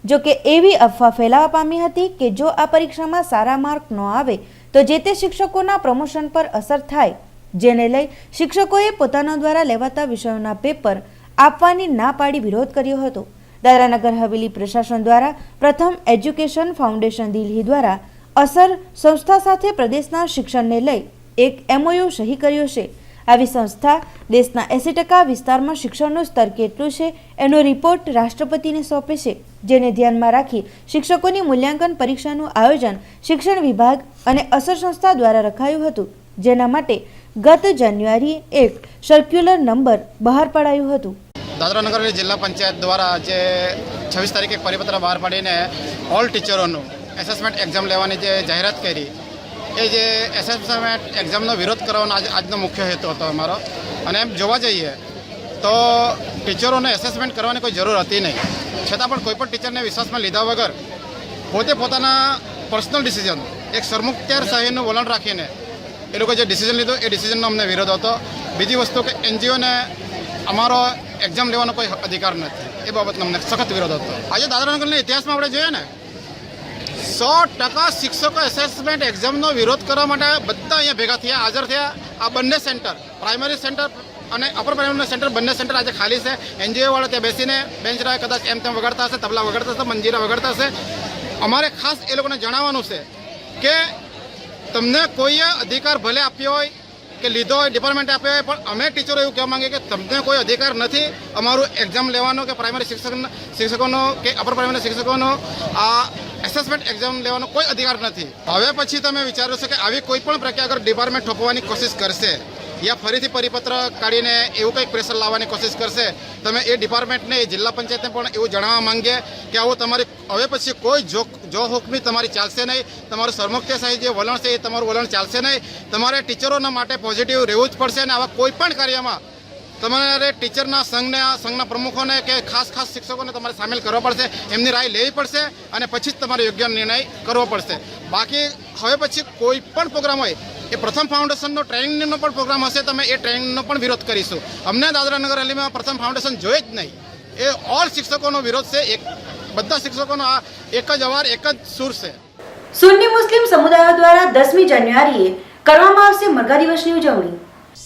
જો કે એવી અફવા ફેલાવા પામી હતી કે જો આ પરીક્ષામાં સારા માર્ક ન આવે તો જે તે શિક્ષકોના પ્રમોશન પર અસર થાય, જેને લઈ શિક્ષકોએ પોતાના દ્વારા લેવાતા વિષયોના પેપર આપવાની ના પાડી વિરોધ કર્યો હતો. દાદરાનગર હવેલી પ્રશાસન દ્વારા પ્રથમ એજ્યુકેશન ફાઉન્ડેશન દિલ્હી દ્વારા અસર સંસ્થા સાથે પ્રદેશના શિક્ષણને લઈ એક MOU સહી કર્યો છે. આવી સંસ્થા દેશના 80% વિસ્તારમાં શિક્ષણનું સ્તર કેટલું છે એનો રિપોર્ટ રાષ્ટ્રપતિને સોંપે છે, જેને ધ્યાનમાં રાખી શિક્ષકોની મૂલ્યાંકન પરીક્ષાનું આયોજન શિક્ષણ વિભાગ અને અસર સંસ્થા દ્વારા રખાયું હતું, જેના માટે ગત જાન્યુઆરીએ એક સર્ક્યુલર નંબર બહાર પડાયું હતું. દાદરાનગર જિલ્લા પંચાયત દ્વારા જે 26 તારીખે પરિપત્ર બહાર પાડીને ઓલ ટીચરોનું એસેસમેન્ટ એક્ઝામ લેવાની જે જાહેરાત કરી, એ જે એસેસમેન્ટ એક્ઝામનો વિરોધ કરવાનો આજનો મુખ્ય હેતુ હતો અમારો. અને એમ જોવા જઈએ તો ટીચરોને એસેસમેન્ટ કરવાની કોઈ જરૂર હતી નહીં, છતાં પણ કોઈ પણ ટીચરને વિશ્વાસમાં લીધા વગર પોતે પોતાના પર્સનલ ડિસિઝન એક સરમુખત્યારશાહીનું વલણ રાખીને એ લોકો જે ડિસિઝન લીધો એ ડિસિઝનનો અમને વિરોધ હતો. બીજી વસ્તુ કે NGOને અમારો એક્ઝામ લેવાનો કોઈ અધિકાર નથી, એ બાબતનો અમને સખત વિરોધ હતો. આજે દાદરાનગરના ઇતિહાસમાં આપણે જોઈએ ને 100% શિક્ષકો એસેસમેન્ટ એક્ઝામનો વિરોધ કરવા માટે બધા અહીંયા ભેગા થયા, હાજર થયા. આ બંને સેન્ટર, પ્રાઇમરી સેન્ટર અને અપર પ્રાઇમરી સેન્ટર, બંને સેન્ટર આજે ખાલી છે. NGO વાળા ત્યાં બેસીને બેન્ચ રાય કદાચ એમ તેમ વગાડતા હશે, તબલા વગાડતા હશે, મંજીરા વગાડતા હશે. અમારે ખાસ એ લોકોને જણાવવાનું છે કે તમને કોઈએ અધિકાર ભલે આપ્યો હોય કે લીધો હોય, ડિપાર્ટમેન્ટ આપ્યો હોય, પણ અમે ટીચરો એવું કહેવા માંગીએ કે તમને કોઈ અધિકાર નથી અમારું એક્ઝામ લેવાનો કે પ્રાઇમરી શિક્ષકોનો કે અપર પ્રાઇમરી શિક્ષકોનો આ એસેસમેન્ટ એક્ઝામ લેવાનો કોઈ અધિકાર નથી. હવે પછી તમે વિચારો છો કે આવી કોઈ પણ પ્રક્રિયા અગર ડિપાર્ટમેન્ટ ઠોકવાની કોશિશ કરશે યા ફરીથી પરિપત્ર કાઢીને એવું કંઈક પ્રેશર લાવવાની કોશિશ કરશે, તમે એ ડિપાર્ટમેન્ટને, એ જિલ્લા પંચાયતને પણ એવું જણાવવા માંગીએ કે આવું તમારી હવે પછી કોઈ જો હુકમી તમારી ચાલશે નહીં. તમારું સરમુખત્યારશાહી જે વલણ છે એ તમારું વલણ ચાલશે નહીં. તમારે ટીચરોના માટે પોઝિટિવ રહેવું જ પડશે અને આવા કોઈ પણ કાર્યમાં તમારે ટીચરના સંઘના પ્રમુખોને કે ખાસ શિક્ષકોને તમારે સામેલ કરવા પડશે, એમની રાય લેવી પડશે અને પછી જ તમારે યોગ્ય નિર્ણય કરવો પડશે. બાકી હવે પછી કોઈ પણ પ્રોગ્રામ હોય, એ પ્રથમ ફાઉન્ડેશનનો ટ્રેનિંગનો પણ પ્રોગ્રામ હશે, તમે એ ટ્રેનિંગનો પણ વિરોધ કરીશું. અમને દાદરાનગર હવેલીમાં પ્રથમ ફાઉન્ડેશન જોઈએ જ નહીં. એ ઓલ શિક્ષકોનો વિરોધ છે, બધા શિક્ષકોનો આ એક જ અવાર, એક જ સૂર છે. સુન્ની મુસ્લિમ સમુદાયો દ્વારા 10મી જાન્યુઆરીએ કરવામાં આવશે મરઘા દિવસની ઉજવણી.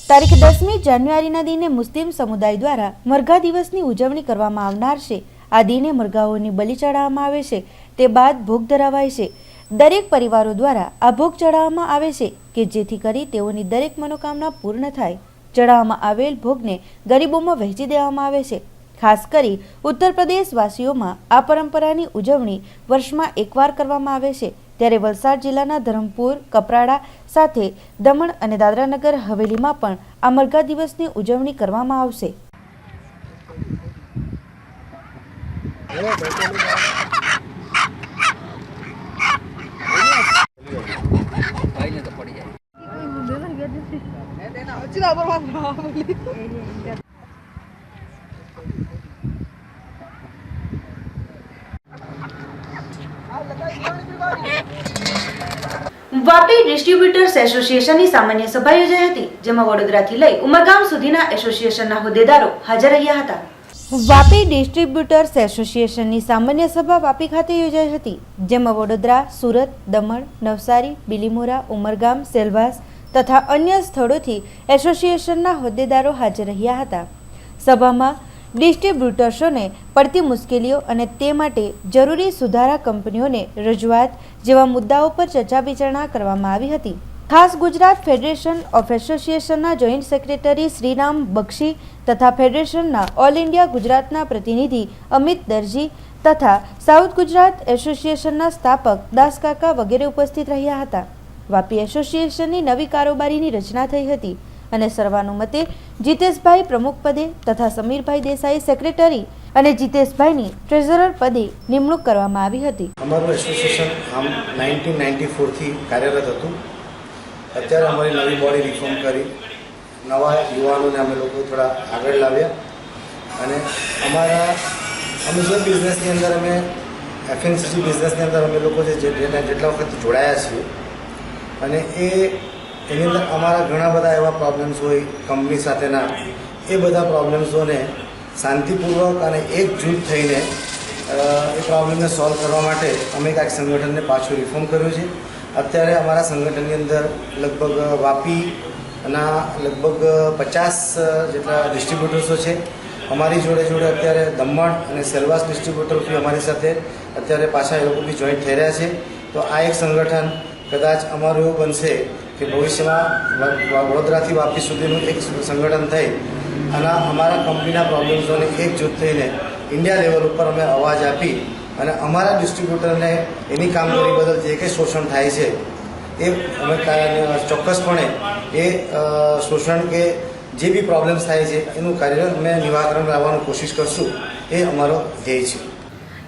તારીખ 10મી જાન્યુઆરીના દિને મુસ્લિમ સમુદાય દ્વારા મરઘા દિવસની ઉજવણી કરવામાં આવનાર છે. આ દિને મરઘાઓની બલિ ચડાવવામાં આવે છે, તે બાદ ભોગ ધરાવાય છે. દરેક પરિવારો દ્વારા આ ભોગ ચડાવવામાં આવે છે કે જેથી કરી તેઓની દરેક મનોકામના પૂર્ણ થાય. ચડાવવામાં આવેલ ભોગને ગરીબોમાં વહેંચી દેવામાં આવે છે. ખાસ કરી ઉત્તર પ્રદેશ વાસીઓમાં આ પરંપરાની ઉજવણી વર્ષમાં એકવાર કરવામાં આવે છે. ત્યારે વલસાડ જિલ્લાના ધરમપુર, કપરાડા સાથે દમણ અને દાદરાનગર હવેલીમાં પણ આ મરઘા દિવસની ઉજવણી કરવામાં આવશે. વાપી ડિસ્ટ્રીબ્યુટર્સ એસોસિએશનની સામાન્ય સભા યોજાઈ હતી, જેમાં વડોદરાથી લઈ ઉમરગામ સુધીના એસોસિએશનના હોદ્દેદારો હાજર રહ્યા હતા. વાપી ડિસ્ટ્રીબ્યુટર્સ એસોસિએશનની સામાન્ય સભા વાપી ખાતે યોજાઈ હતી, જેમાં વડોદરા, સુરત, દમણ, નવસારી, બિલીમોરા, ઉમરગામ, સેલવાસ તથા અન્ય સ્થળોથી એસોસિએશનના હોદ્દેદારો હાજર રહ્યા હતા. સભામાં ડિસ્ટ્રીબ્યુટર્સોને પડતી મુશ્કેલીઓ અને તે માટે જરૂરી સુધારા કંપનીઓને રજૂઆત જેવા મુદ્દાઓ પર ચર્ચા વિચારણા કરવામાં આવી હતી. ખાસ ગુજરાત ફેડરેશન ઓફ એસોસિએશનના જોઈન્ટ સેક્રેટરી શ્રીરામ બક્ષી તથા ફેડરેશનના ઓલ ઇન્ડિયા ગુજરાતના પ્રતિનિધિ અમિત દરજી તથા સાઉથ ગુજરાત એસોસિએશનના સ્થાપક દાસકાકા વગેરે ઉપસ્થિત રહ્યા હતા. વાપી એસોસિએશનની નવી કારોબારીની રચના થઈ હતી અને સર્વાનુમતે જીતેશભાઈ પ્રમુખ પદે તથા સમીરભાઈ દેસાઈ સેક્રેટરી અને જીતેશભાઈની ટ્રેઝરર પદે નિમણૂક કરવામાં આવી હતી. અમારું એસોસિએશન આમ 1994 થી કાર્યરત હતું. અત્યારે અમારી નવી બોડી રિફોર્મ કરી નવા યુવાનોને અમે લોકો થોડા આગળ લાવ્યા અને અમારા અમ્યુઝમેન્ટ બિઝનેસની અંદર અમે એફએમસીજી બિઝનેસની અંદર અમે લોકો જેટલા વખત જોડાયા છીએ અને એની અંદર અમારા ઘણા બધા એવા પ્રોબ્લેમ્સ હોય કંપની સાથેના, એ બધા પ્રોબ્લેમ્સોને શાંતિપૂર્વક અને એકજૂટ થઈને એ પ્રોબ્લેમને સોલ્વ કરવા માટે અમે એક સંગઠનને પાછું રિફોર્મ કર્યું છે. અત્યારે અમારા સંગઠનની અંદર લગભગ વાપીના લગભગ 50 જેટલા ડિસ્ટ્રીબ્યુટર્સો છે. અમારી જોડે અત્યારે દમણ અને સેલવાસ ડિસ્ટ્રીબ્યુટર બી અમારી સાથે અત્યારે પાછા એ લોકો બી જોઈન્ટ થઈ રહ્યા છે. તો આ એક સંગઠન કદાચ અમારું એવું બનશે કે ભવિષ્યમાં વડોદરાથી વાપી સુધીનું એક સંગઠન થઈ અને અમારા કંપનીના પ્રોબ્લેમ્સોને એકજૂથ થઈને ઇન્ડિયા લેવલ ઉપર અમે અવાજ આપી અને અમારા ડિસ્ટ્રીબ્યુટરને એની કામગીરી બદલ જે કંઈ શોષણ થાય છે એ અમે ચોક્કસપણે એ શોષણ કે જે બી પ્રોબ્લેમ્સ થાય છે એનું કાર્ય અમે નિવારણ લાવવાની કોશિશ કરશું. એ અમારો ધ્યેય છે.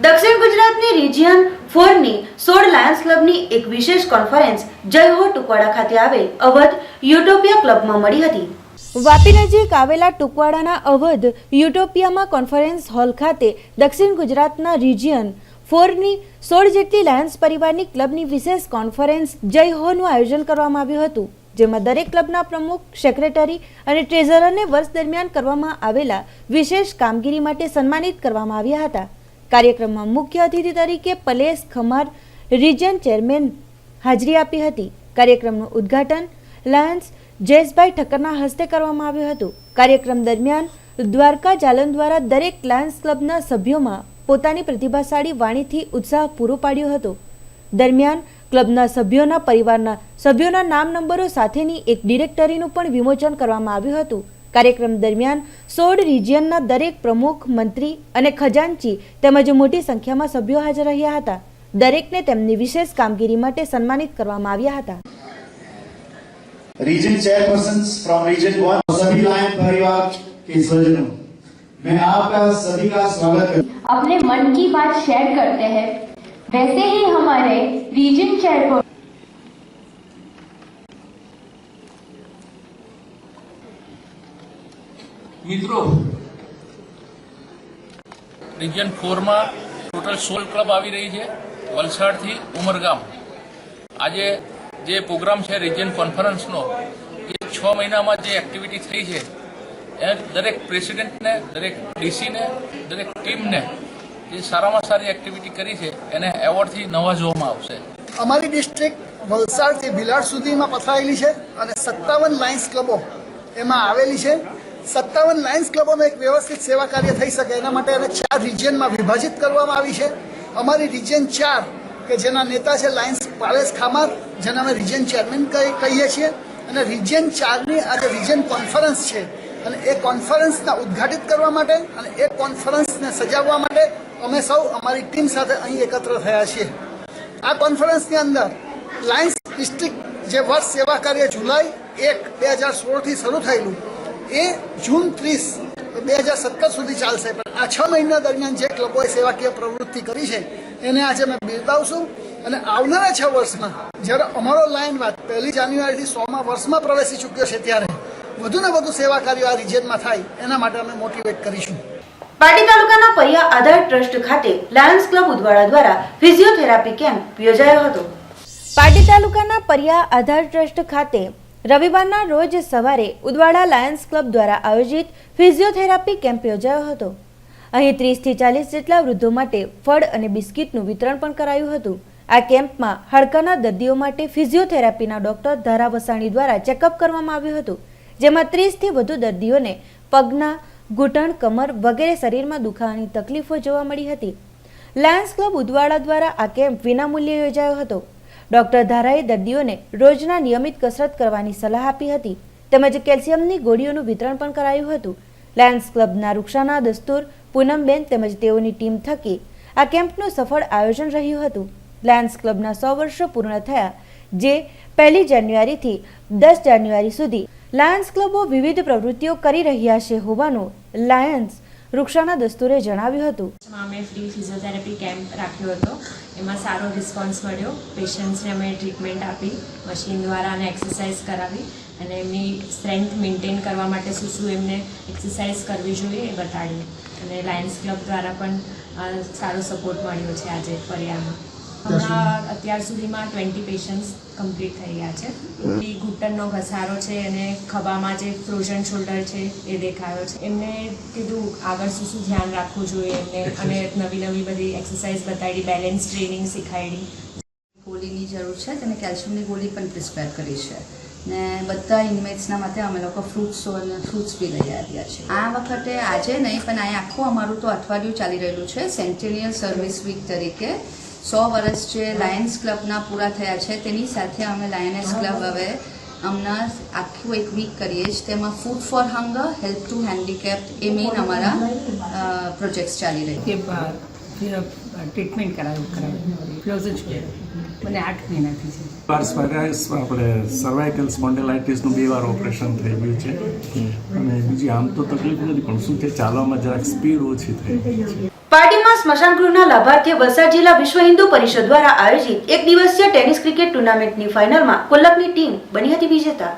દક્ષિણ ગુજરાતની રિજિયન 4ની 16 લાયન્સ ક્લબની એક વિશેષ કોન્ફરન્સ જય હો ટુકવાડા ખાતે આવેલ અવધ યુટોપિયા ક્લબમાં મળી હતી. વાપી નજીક આવેલા ટુકવાડાના અવધ યુટોપિયામાં કોન્ફરન્સ હોલ ખાતે દક્ષિણ ગુજરાતના રિજિયન 4ની 16 જેટલી લાયન્સ પરિવારની ક્લબની વિશેષ કોન્ફરન્સ જય હોનું આયોજન કરવામાં આવ્યું હતું, જેમાં દરેક ક્લબના પ્રમુખ, સેક્રેટરી અને ટ્રેઝરરને વર્ષ દરમિયાન કરવામાં આવેલા વિશેષ કામગીરી માટે સન્માનિત કરવામાં આવ્યા હતા. કાર્યક્રમમાં મુખ્ય અતિથિ તરીકે પલેશ ખમાર રિજિયન ચેરમેન હાજરી આપી હતી. કાર્યક્રમનું ઉદ્ઘાટન લાયન્સ જયેશભાઈ ઠક્કરના હસ્તે કરવામાં આવ્યું હતું. કાર્યક્રમ દરમિયાન દ્વારકા જાલન દ્વારા દરેક લાયન્સ ક્લબના સભ્યોમાં પોતાની પ્રતિભાશાળી વાણીથી ઉત્સાહ પૂરો પાડ્યો હતો. દરમિયાન ક્લબના સભ્યોના પરિવારના સભ્યોના નામ નંબરો સાથેની એક ડિરેક્ટરીનું પણ વિમોચન કરવામાં આવ્યું હતું. કાર્યક્રમ દરમિયાન 16 રિજિયનના દરેક પ્રમુખ, મંત્રી અને ખજાનચી તેમજ મોટી સંખ્યામાં સભ્યો હાજર રહ્યા હતા. દરેકને તેમની વિશેષ કામગીરી માટે સન્માનિત કરવામાં આવ્યા હતા. रीजन चेयरपर्सन फ्रॉम रीजन 1 सभी लायन परिवार के स्वजनों मैं आपका सभी का स्वागत करता हूं. अपने मन की बात शेयर करते हैं, वैसे ही हमारे रीजन चेयरपर्सन મિત્રો રિજિયન 4 માં ટોટલ 16 ક્લબ આવી રહી છે વલસાડથી ઉમરગામ. આજે જે પ્રોગ્રામ છે રિજિયન કોન્ફરન્સનો એ 6 મહિનામાં જે એક્ટિવિટી થઈ છે એ દરેક પ્રેસિડેન્ટને, દરેક ડીસીને, દરેક ટીમને જે સારામાં સારી એક્ટિવિટી કરી છે એને એવોર્ડથી નવાજવામાં આવશે. અમારી ડિસ્ટ્રિક્ટ વલસાડથી ભિલાડ સુધીમાં પથરાયેલી છે અને 57 લાયન્સ ક્લબો એમાં આવેલી છે. 57 લાયન્સ ક્લબોનો એક વ્યવસ્થિત સેવા કાર્ય થઈ શકે એના માટે એને 4 રિજિયનમાં વિભાજિત કરવામાં આવી છે. અમારી રિજિયન 4 કે જેના નેતા છે લાયન્સ પલેશ ખામાર, જેના અમે રિજિયન ચેરમેન કહીએ છીએ, અને રિજિયન 4ની આજે રિજિયન કોન્ફરન્સ છે અને એ કોન્ફરન્સના ઉદ્ઘાટિત કરવા માટે અને એ કોન્ફરન્સને સજાવવા માટે અમે સૌ અમારી ટીમ સાથે અહીં એકત્ર થયા છીએ. આ કોન્ફરન્સની અંદર લાયન્સ ડિસ્ટ્રિક્ટ જે વર્ષ સેવા કાર્ય જુલાઈ 1, 2016થી શરૂ થયેલું એ જૂન 30, 2017 સુધી ચાલશે. પણ આ 6 મહિના દરમિયાન જે ક્લબોએ સેવાકીય પ્રવૃત્તિ કરી છે એને આજે અમે બિરદાવશું અને આવનારા 6 વર્ષમાં જ્યારે અમારો લાયન વાત 1 જાન્યુઆરીથી 100મા વર્ષમાં પ્રવેશી ચૂક્યો છે ત્યારે વધુને વધુ સેવા કાર્યો આ રિજિયનમાં થાય એના માટે અમે મોટિવેટ કરીશું. પાટી તાલુકાના પરિયા આધાર ટ્રસ્ટ ખાતે લાયન્સ ક્લબ ઉદવાડા દ્વારા ફિઝિયોથેરાપી કેમ્પ યોજાયો હતો. પાટી તાલુકાના પરિયા આધાર ટ્રસ્ટ ખાતે રવિવારના રોજ સવારે ઉદવાડા લાયન્સ ક્લબ દ્વારા આયોજિત ફિઝિયોથેરાપી કેમ્પ યોજાયો હતો. અહીં 30 થી 40 જેટલા વૃદ્ધો માટે ફળ અને બિસ્કિટનું વિતરણ પણ કરાયું હતું. આ કેમ્પમાં હાડકાના દર્દીઓ માટે ફિઝિયોથેરાપીના ડોક્ટર ધારા વસાણી દ્વારા ચેકઅપ કરવામાં આવ્યું હતું, જેમાં 30 થી વધુ દર્દીઓને પગના, ઘૂંટણ, કમર વગેરે શરીરમાં દુખાવાની તકલીફો જોવા મળી હતી. લાયન્સ ક્લબ ઉદવાડા દ્વારા આ કેમ્પ વિનામૂલ્યે યોજાયો હતો. ડોક્ટર ધારાએ દર્દીઓને રોજના નિયમિત કસરત કરવાની સલાહ આપી હતી, તેમજ કેલ્શિયમની ગોળીઓનું વિતરણ પણ કરાયું હતું. લાયન્સ ક્લબના રૂક્ષાના દસ્તુર, પૂનમબેન તેમજ તેઓની ટીમ થકી આ કેમ્પનું સફળ આયોજન રહ્યું હતું. લાયન્સ ક્લબના 100 વર્ષો પૂર્ણ થયા, જે 1 જાન્યુઆરીથી 10 જાન્યુઆરી સુધી લાયન્સ ક્લબો વિવિધ પ્રવૃત્તિઓ કરી રહ્યા છે હોવાનું લાયન્સ રૂક્ષાના દસ્તુરે જણાવ્યું હતું. અમે ફ્રી ફિઝિયોથેરાપી કેમ્પ રાખ્યો હતો. એમાં સારો રિસ્પોન્સ મળ્યો. પેશન્ટ્સને અમે ટ્રીટમેન્ટ આપી, મશીન દ્વારા અને એક્સરસાઇઝ કરાવી અને એમની સ્ટ્રેન્થ મેન્ટેન કરવા માટે શું એમને એક્સરસાઇઝ કરવી જોઈએ એ બતાડ્યું. અને લાયન્સ ક્લબ દ્વારા પણ સારો સપોર્ટ મળ્યો છે આજે પરિયામાં. હમણાં અત્યાર સુધીમાં 20 પેશન્ટ્સ કમ્પ્લીટ થઈ ગયા છે. ઘૂંટણનો ઘસારો છે અને ખભામાં જે ફ્રોઝન શોલ્ડર છે એ દેખાયો છે. એમને કીધું આગળ શું ધ્યાન રાખવું જોઈએ એમને, અને નવી બધી એક્સરસાઇઝ બતાવી, બેલેન્સ ટ્રેનિંગ શીખવાડી. ગોળીની જરૂર છે, તેને કેલ્શિયમની ગોળી પણ પ્રિસ્ક્રાઇબ કરી છે ને બધા ઇન્મેટ્સના માટે અમે લોકો ફ્રૂટ્સ બી લઈ આવ્યા છે. આ વખતે આજે નહીં પણ આ આખું અમારું તો અઠવાડિયું ચાલી રહેલું છે સેન્ટેનિયલ સર્વિસ વીક તરીકે. 100 વર્ષ જે લાયન્સ ક્લબના પૂરા થયા છે તેની સાથે અમે લાયન્સ ક્લબ હવે હમણાં આખું એક વીક કરીએ છીએ. તેમાં food for hunger, help to handicapped A main અમારા પ્રોજેક્ટ્સ ચાલી રહ્યા છે. ટ્રીટમેન્ટ કરાવ્યું ફ્રોઝન મને 8 મહિનાથી છે. આપણે સર્વાઇકલ સ્પોન્ડિલાઇટિસનું 2 વાર ઓપરેશન થઈ ગયું છે અને બીજી આમ તો તકલીફ નથી, પણ શું છે ચાલવામાં જરાક સ્પીડ ઓછી થઈ ગઈ છે. પાર્ટીમાં સ્મશાન ગૃહના લાભાર્થીએ વલસાડ જિલ્લા વિશ્વ હિન્દુ પરિષદ દ્વારા આયોજિત 1 દિવસીય ટેનિસ ક્રિકેટ ટુર્નામેન્ટની ફાઇનલમાં કોલ્લકની ટીમ બની હતી વિજેતા.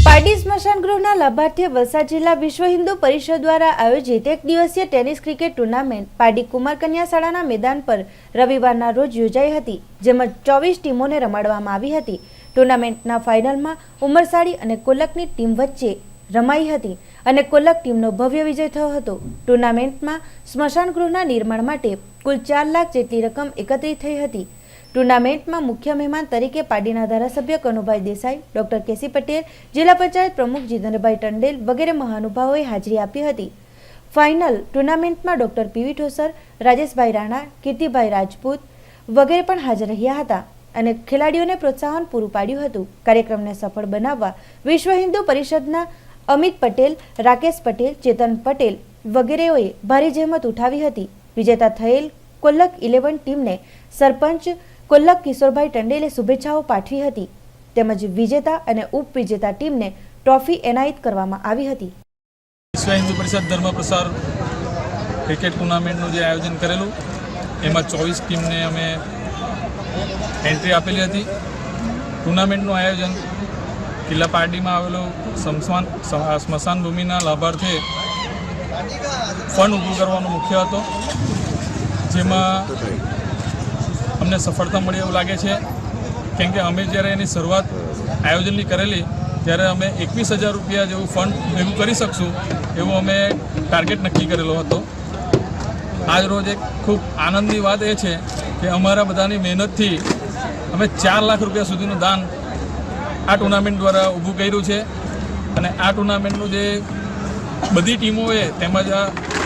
પાર્ટી સ્મશાન ગૃહના લાભાર્થીએ વલસાડ જિલ્લા વિશ્વ હિન્દુ પરિષદ દ્વારા આયોજિત 1 દિવસીય tennis cricket tournament party Kumar કન્યા શાળાના મેદાન પર રવિવારના રોજ યોજાઈ હતી, જેમાં 24 ટીમોને રમાડવામાં આવી હતી. ટુર્નામેન્ટના ફાઇનલમાં ઉમરસાડી અને કોલ્લકની ટીમ વચ્ચે રમાઈ હતી અને કોલ્લક ટીમનો ભવ્ય વિજય થયો હતો. ટુર્નામેન્ટમાં સ્મશાન ગૃહના નિર્માણ માટે કુલ 4 લાખ જેટલી રકમ એકત્રિત થઈ હતી. ટુર્નામેન્ટમાં મુખ્ય મહેમાન તરીકે પાર્ટીના ધારાસભ્ય કનુભાઈ દેસાઈ, ડોક્ટર કેસી પટેલ, જિલ્લા પંચાયત પ્રમુખ જીતેન્દ્રભાઈ ટંડેલ વગેરે મહાનુભાવોએ હાજરી આપી હતી. ફાઇનલ ટુર્નામેન્ટમાં ડોક્ટર પીવી ઠોસર, રાજેશભાઈ રાણા, કીર્તિભાઈ રાજપૂત વગેરે પણ હાજર રહ્યા હતા અને ખેલાડીઓને પ્રોત્સાહન પૂરું પાડ્યું હતું. કાર્યક્રમને સફળ બનાવવા વિશ્વ હિન્દુ પરિષદના અમિત પટેલ, રાકેશ પટેલ, ચેતન પટેલ વગેરેઓએ ભારે જહેમત ઉઠાવી હતી. વિજેતા થયેલ કોલ્લક 11 ટીમને સરપંચ કોલ્લક કિશોરભાઈ ટંડેલે શુભેચ્છાઓ પાઠવી હતી, તેમજ વિજેતા અને ઉપવિજેતા ટીમને ટ્રોફી એનાયત કરવામાં આવી હતી. વિશ્વ હિન્દુ પરિષદ ધર્મ પ્રસાર ક્રિકેટ ટુર્નામેન્ટનું જે આયોજન કરેલું એમાં 24 ટીમને અમે એન્ટ્રી આપેલી હતી. ટુર્નામેન્ટનું આયોજન કિલ્લા પાર્ટીમાં આવેલું સ્મશાન ભૂમિના લાભાર્થે ફંડ ઊભું કરવાનો મુખ્ય હતો, જેમાં અમને સફળતા મળી એવું લાગે છે. કેમ કે અમે જ્યારે એની શરૂઆત આયોજનની કરેલી ત્યારે અમે 21,000 રૂપિયા જેવું ફંડ ભેગું કરી શકશું એવો અમે ટાર્ગેટ નક્કી કરેલો હતો. આજ રોજ એક ખૂબ આનંદની વાત એ છે કે અમારા બધાની મહેનતથી અમે 4 લાખ રૂપિયા સુધીનું દાન આ ટુર્નામેન્ટ દ્વારા ઊભું કર્યું છે. અને આ ટુર્નામેન્ટનું જે બધી ટીમોએ તેમજ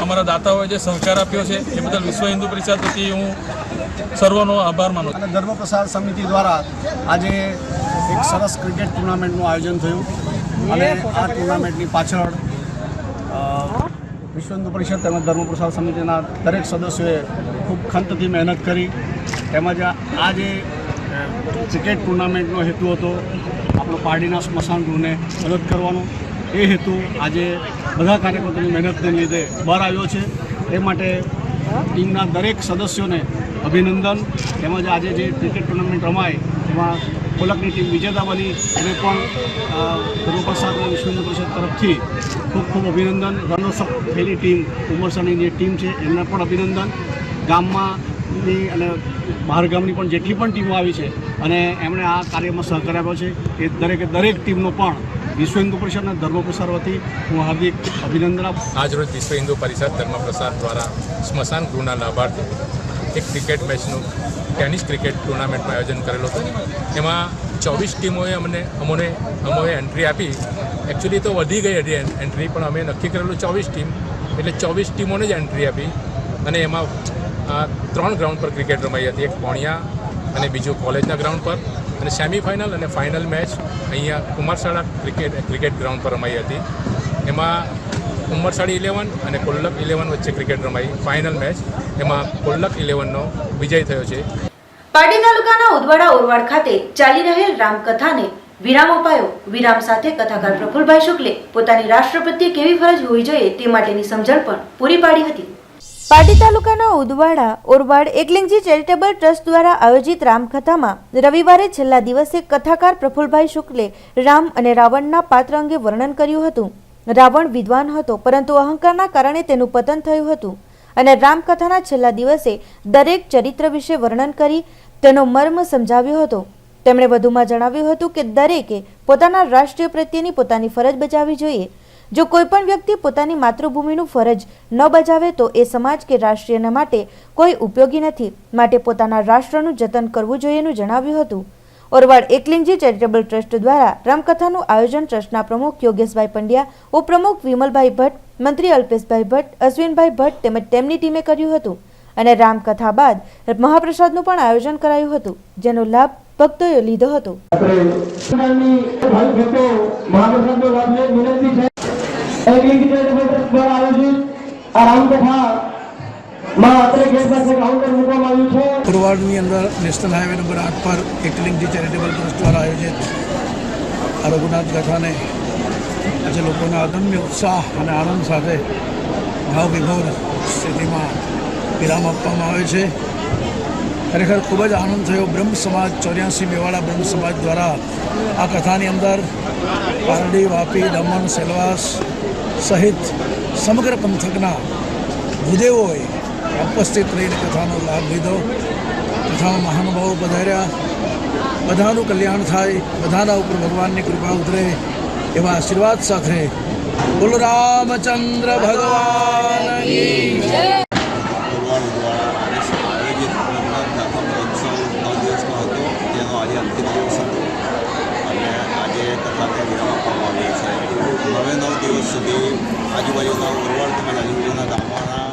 અમારા દાતાઓએ જે સહકાર આપ્યો છે એ બદલ વિશ્વ હિન્દુ પરિષદ વતી હું સર્વનો આભાર માનું છું. અને ધર્મ પ્રસાર સમિતિ દ્વારા આજે એક સરસ ક્રિકેટ ટુર્નામેન્ટનું આયોજન થયું અને આ ટુર્નામેન્ટની પાછળ વિશ્વ હિન્દુ પરિષદ તેમજ ધર્મ પ્રસાર સમિતિના દરેક સદસ્યોએ ખૂબ ખંતથી મહેનત કરી. તેમજ આ જે ક્રિકેટ ટુર્નામેન્ટનો હેતુ હતો આપણો પાર્ટીના સ્મશાન ગૃહને મદદ કરવાનો. એ હેતુ આજે બધા કાર્યકર્તાની મહેનતને લીધે બહાર આવ્યો છે. એ માટે ટીમના દરેક સદસ્યોને અભિનંદન. તેમજ આજે જે ક્રિકેટ ટુર્નામેન્ટ રમાય એમાં કોલ્લકની ટીમ વિજેતા બની એને પણ ધર્મ પ્રસાદ વિશ્વ હિન્દુ પરિષદ તરફથી ખૂબ ખૂબ અભિનંદન. રનર્સ અપ થયેલી ટીમ ઉમરસાની જે ટીમ છે એમને પણ અભિનંદન. ગામમાંની અને બહારગામની પણ જેટલી પણ ટીમો આવી છે અને એમણે આ કાર્યમાં સહકાર આપ્યો છે એ દરેક ટીમનો પણ વિશ્વ હિન્દુ પરિષદ અને ધર્મ પ્રસાર વતી હું હાર્દિક અભિનંદન આપું. આજરોજ વિશ્વ હિન્દુ પરિષદ ધર્મ પ્રસાર દ્વારા સ્મશાન ગૃહના લાભાર્થે એક ક્રિકેટ મેચનું ટેનિસ ક્રિકેટ ટુર્નામેન્ટનું આયોજન કરેલું હતું. એમાં 24 ટીમોએ અમોએ એન્ટ્રી આપી. એકચ્યુઅલી તો વધી ગઈ હતી એન્ટ્રી, પણ અમે નક્કી કરેલું 24 ટીમ, એટલે 24 ટીમોને જ એન્ટ્રી આપી. અને એમાં 3 ગ્રાઉન્ડ પર ક્રિકેટ રમાઈ હતી, એક પોણિયા અને બીજું કોલેજના ગ્રાઉન્ડ પર, અને સેમિફાઇનલ અને ફાઇનલ મેચ અહીંયા કુમારશાળા ક્રિકેટ ગ્રાઉન્ડ પર રમાઈ હતી. એમાં ઉમરસાડી 11 અને કોલ્લક 11 વચ્ચે ક્રિકેટ રમાઈ. ફાઇનલ મેચ એમાં કોલ્લક 11નો વિજય થયો છે. પાટી તાલુકાના ઉદવાડા ઓરવાડ ખાતે ચાલી રહેલ રામકથાને વિરામ અપાયો. વિરામ સાથે કથાકાર પ્રફુલભાઈ શુક્લે પોતાની રાષ્ટ્ર પ્રત્યે કેવી ફરજ હોવી જોઈએ તે માટેની સમજણ પણ પૂરી પાડી હતી. પાટી તાલુકાના ઉદવાડા ઓરવાડ એકલિંગજી ચેરિટેબલ ટ્રસ્ટ દ્વારા આયોજિત રામકથામાં રવિવારે છેલ્લા દિવસે કથાકાર પ્રફુલભાઈ શુક્લે રામ અને રાવણના પાત્ર અંગે વર્ણન કર્યું હતું. રાવણ વિદ્વાન હતો, પરંતુ અહંકારના કારણે તેનું પતન થયું હતું. અને રામકથાના છેલ્લા દિવસે દરેક ચરિત્ર વિશે વર્ણન કરી તેનો મર્મ સમજાવ્યો હતો. તેમણે વધુમાં જણાવ્યું હતું કે દરેકે પોતાના રાષ્ટ્રીય પ્રત્યેની પોતાની ફરજ બજાવવી જોઈએ. જો કોઈ પણ વ્યક્તિ પોતાની માતૃભૂમિનું ફરજ ન બજાવે તો એ સમાજ કે રાષ્ટ્રીયના માટે કોઈ ઉપયોગી નથી. માટે પોતાના રાષ્ટ્રનું જતન કરવું જોઈએનું જણાવ્યું હતું. ઓરવાડ એકલિંગજી ચેરિટેબલ ટ્રસ્ટ દ્વારા રામકથાનું આયોજન ટ્રસ્ટના પ્રમુખ યોગેશભાઈ પંડ્યા, ઉપપ્રમુખ વિમલભાઈ ભટ્ટ, મંત્રી અલ્પેશભાઈ ભટ્ટ, અશ્વિનભાઈ ભટ્ટ તેમજ તેમની ટીમે કર્યું હતું. અને રામકથા બાદ મહાપ્રસાદનું પણ આયોજન કરાયું હતું, જેનો લાભ ભક્તોએ લીધો હતો. ઓરવાડની અંદર નેશનલ હાઈવે નંબર 8 પર એકલિંગજી ચેરિટેબલ ટ્રસ્ટ દ્વારા આયોજિત આ રઘુનાથ કથાને આજે લોકોના અદમ્ય ઉત્સાહ અને આનંદ સાથે ભાવ વિભોર સ્થિતિમાં વિરામ આપવામાં આવે છે. ખરેખર ખૂબ જ આનંદ થયો. બ્રહ્મ સમાજ 84 મેવાડા બ્રહ્મ સમાજ દ્વારા આ કથાની અંદર પારડી, વાપી, દમણ, સેલવાસ સહિત સમગ્ર પંથકના ભૂદેવોએ ઉપસ્થિત રહીને કથાનો લાભ લીધો. કથામાં મહાનુભાવો પધાર્યા. બધાનું કલ્યાણ થાય, બધાના ઉપર ભગવાનની કૃપા ઉતરે એવા આશીર્વાદ સાથે બોલો રામચંદ્ર ભગવાન કી જય. આજે અંતિમ દિવસ હતો અને આજે કથાને વિરામ આપવામાં આવ્યો છે. 9 દિવસ સુધી આજુબાજુના ઓરવાડ તેમજ આજુબાજુના ગામોના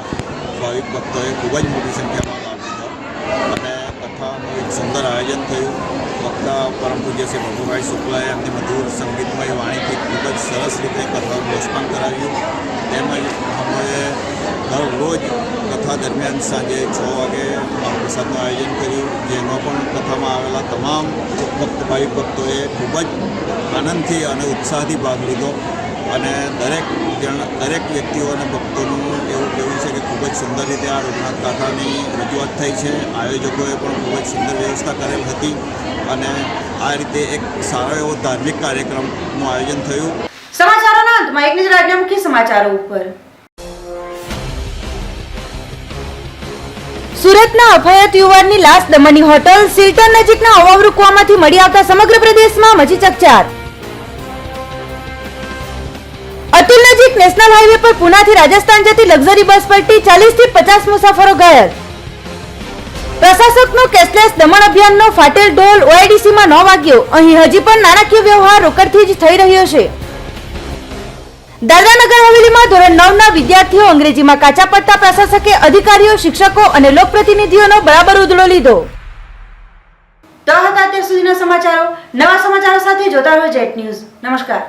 ભાવિક ભક્તોએ ખૂબ જ મોટી સંખ્યામાં લાભ લીધો અને કથાનું એક સુંદર આયોજન થયું. વક્તા પરમ પૂજ્ય શ્રી પ્રભુભાઈ શુક્લાએ એમની મધુર સંગીતમય વાણીથી ખૂબ જ સરસ રીતે કથાનું લોસપાન કરાવ્યું. તેમજ અમોએ દરરોજ કથા દરમિયાન સાંજે 6 વાગે મહાપ્રસાદનું આયોજન કર્યું, જેનો પણ કથામાં આવેલા તમામ ભક્ત ભાવિક ભક્તોએ ખૂબ જ આનંદથી અને ઉત્સાહથી ભાગ લીધો. અને દરેક વ્યક્તિઓ અને ભક્તોનું એવું કહેવું છે કે ખૂબ જ સુંદર રીતે આ રઘુનાથ કથાની રજૂઆત થઈ છે. આયોજકોએ પણ ખૂબ જ સુંદર વ્યવસ્થા કરેલ હતી અને આ રીતે એક સારો એવો ધાર્મિક કાર્યક્રમનું આયોજન થયું. સમાચારોના અંતમાં એક નજર આજના મુખ્ય સમાચારો ઉપર. સુરતના અફાયત યુવાનની લાશ દમણની હોટલ સિલ્ટન નજીકના અવાવરૂ કુવામાંથી મળી આવતા સમગ્ર પ્રદેશમાં મચી ચકચાર. અતુલ નજીક નેશનલ હાઈવે પર પુનાથી રાજસ્થાન જતી લક્ઝરી બસ પલટી, 40 થી 50 મુસાફરો ઘાયલ. પ્રશાસકનો કેશલેસ દમણ અભિયાનનો ફાટેલ ઢોલ ઓઆઈડીસીમાં 9 વાગ્યો. અહીં હજી પણ નાણાકીય વ્યવહાર રોકડથી જ થઈ રહ્યો છે. દાદરા નગર હવેલીમાં ધોરણ 9ના વિદ્યાર્થીઓ અંગ્રેજીમાં કાચા પડતા પ્રશાસકે અધિકારીઓ, શિક્ષકો અને લોકપ્રતિનિધિઓનો બરાબર ઉધડો લીધો. તો હતા અત્યાર સુધીના સમાચારો. નવા સમાચારો સાથે જોતા રહો જેટ ન્યૂઝ. નમસ્કાર.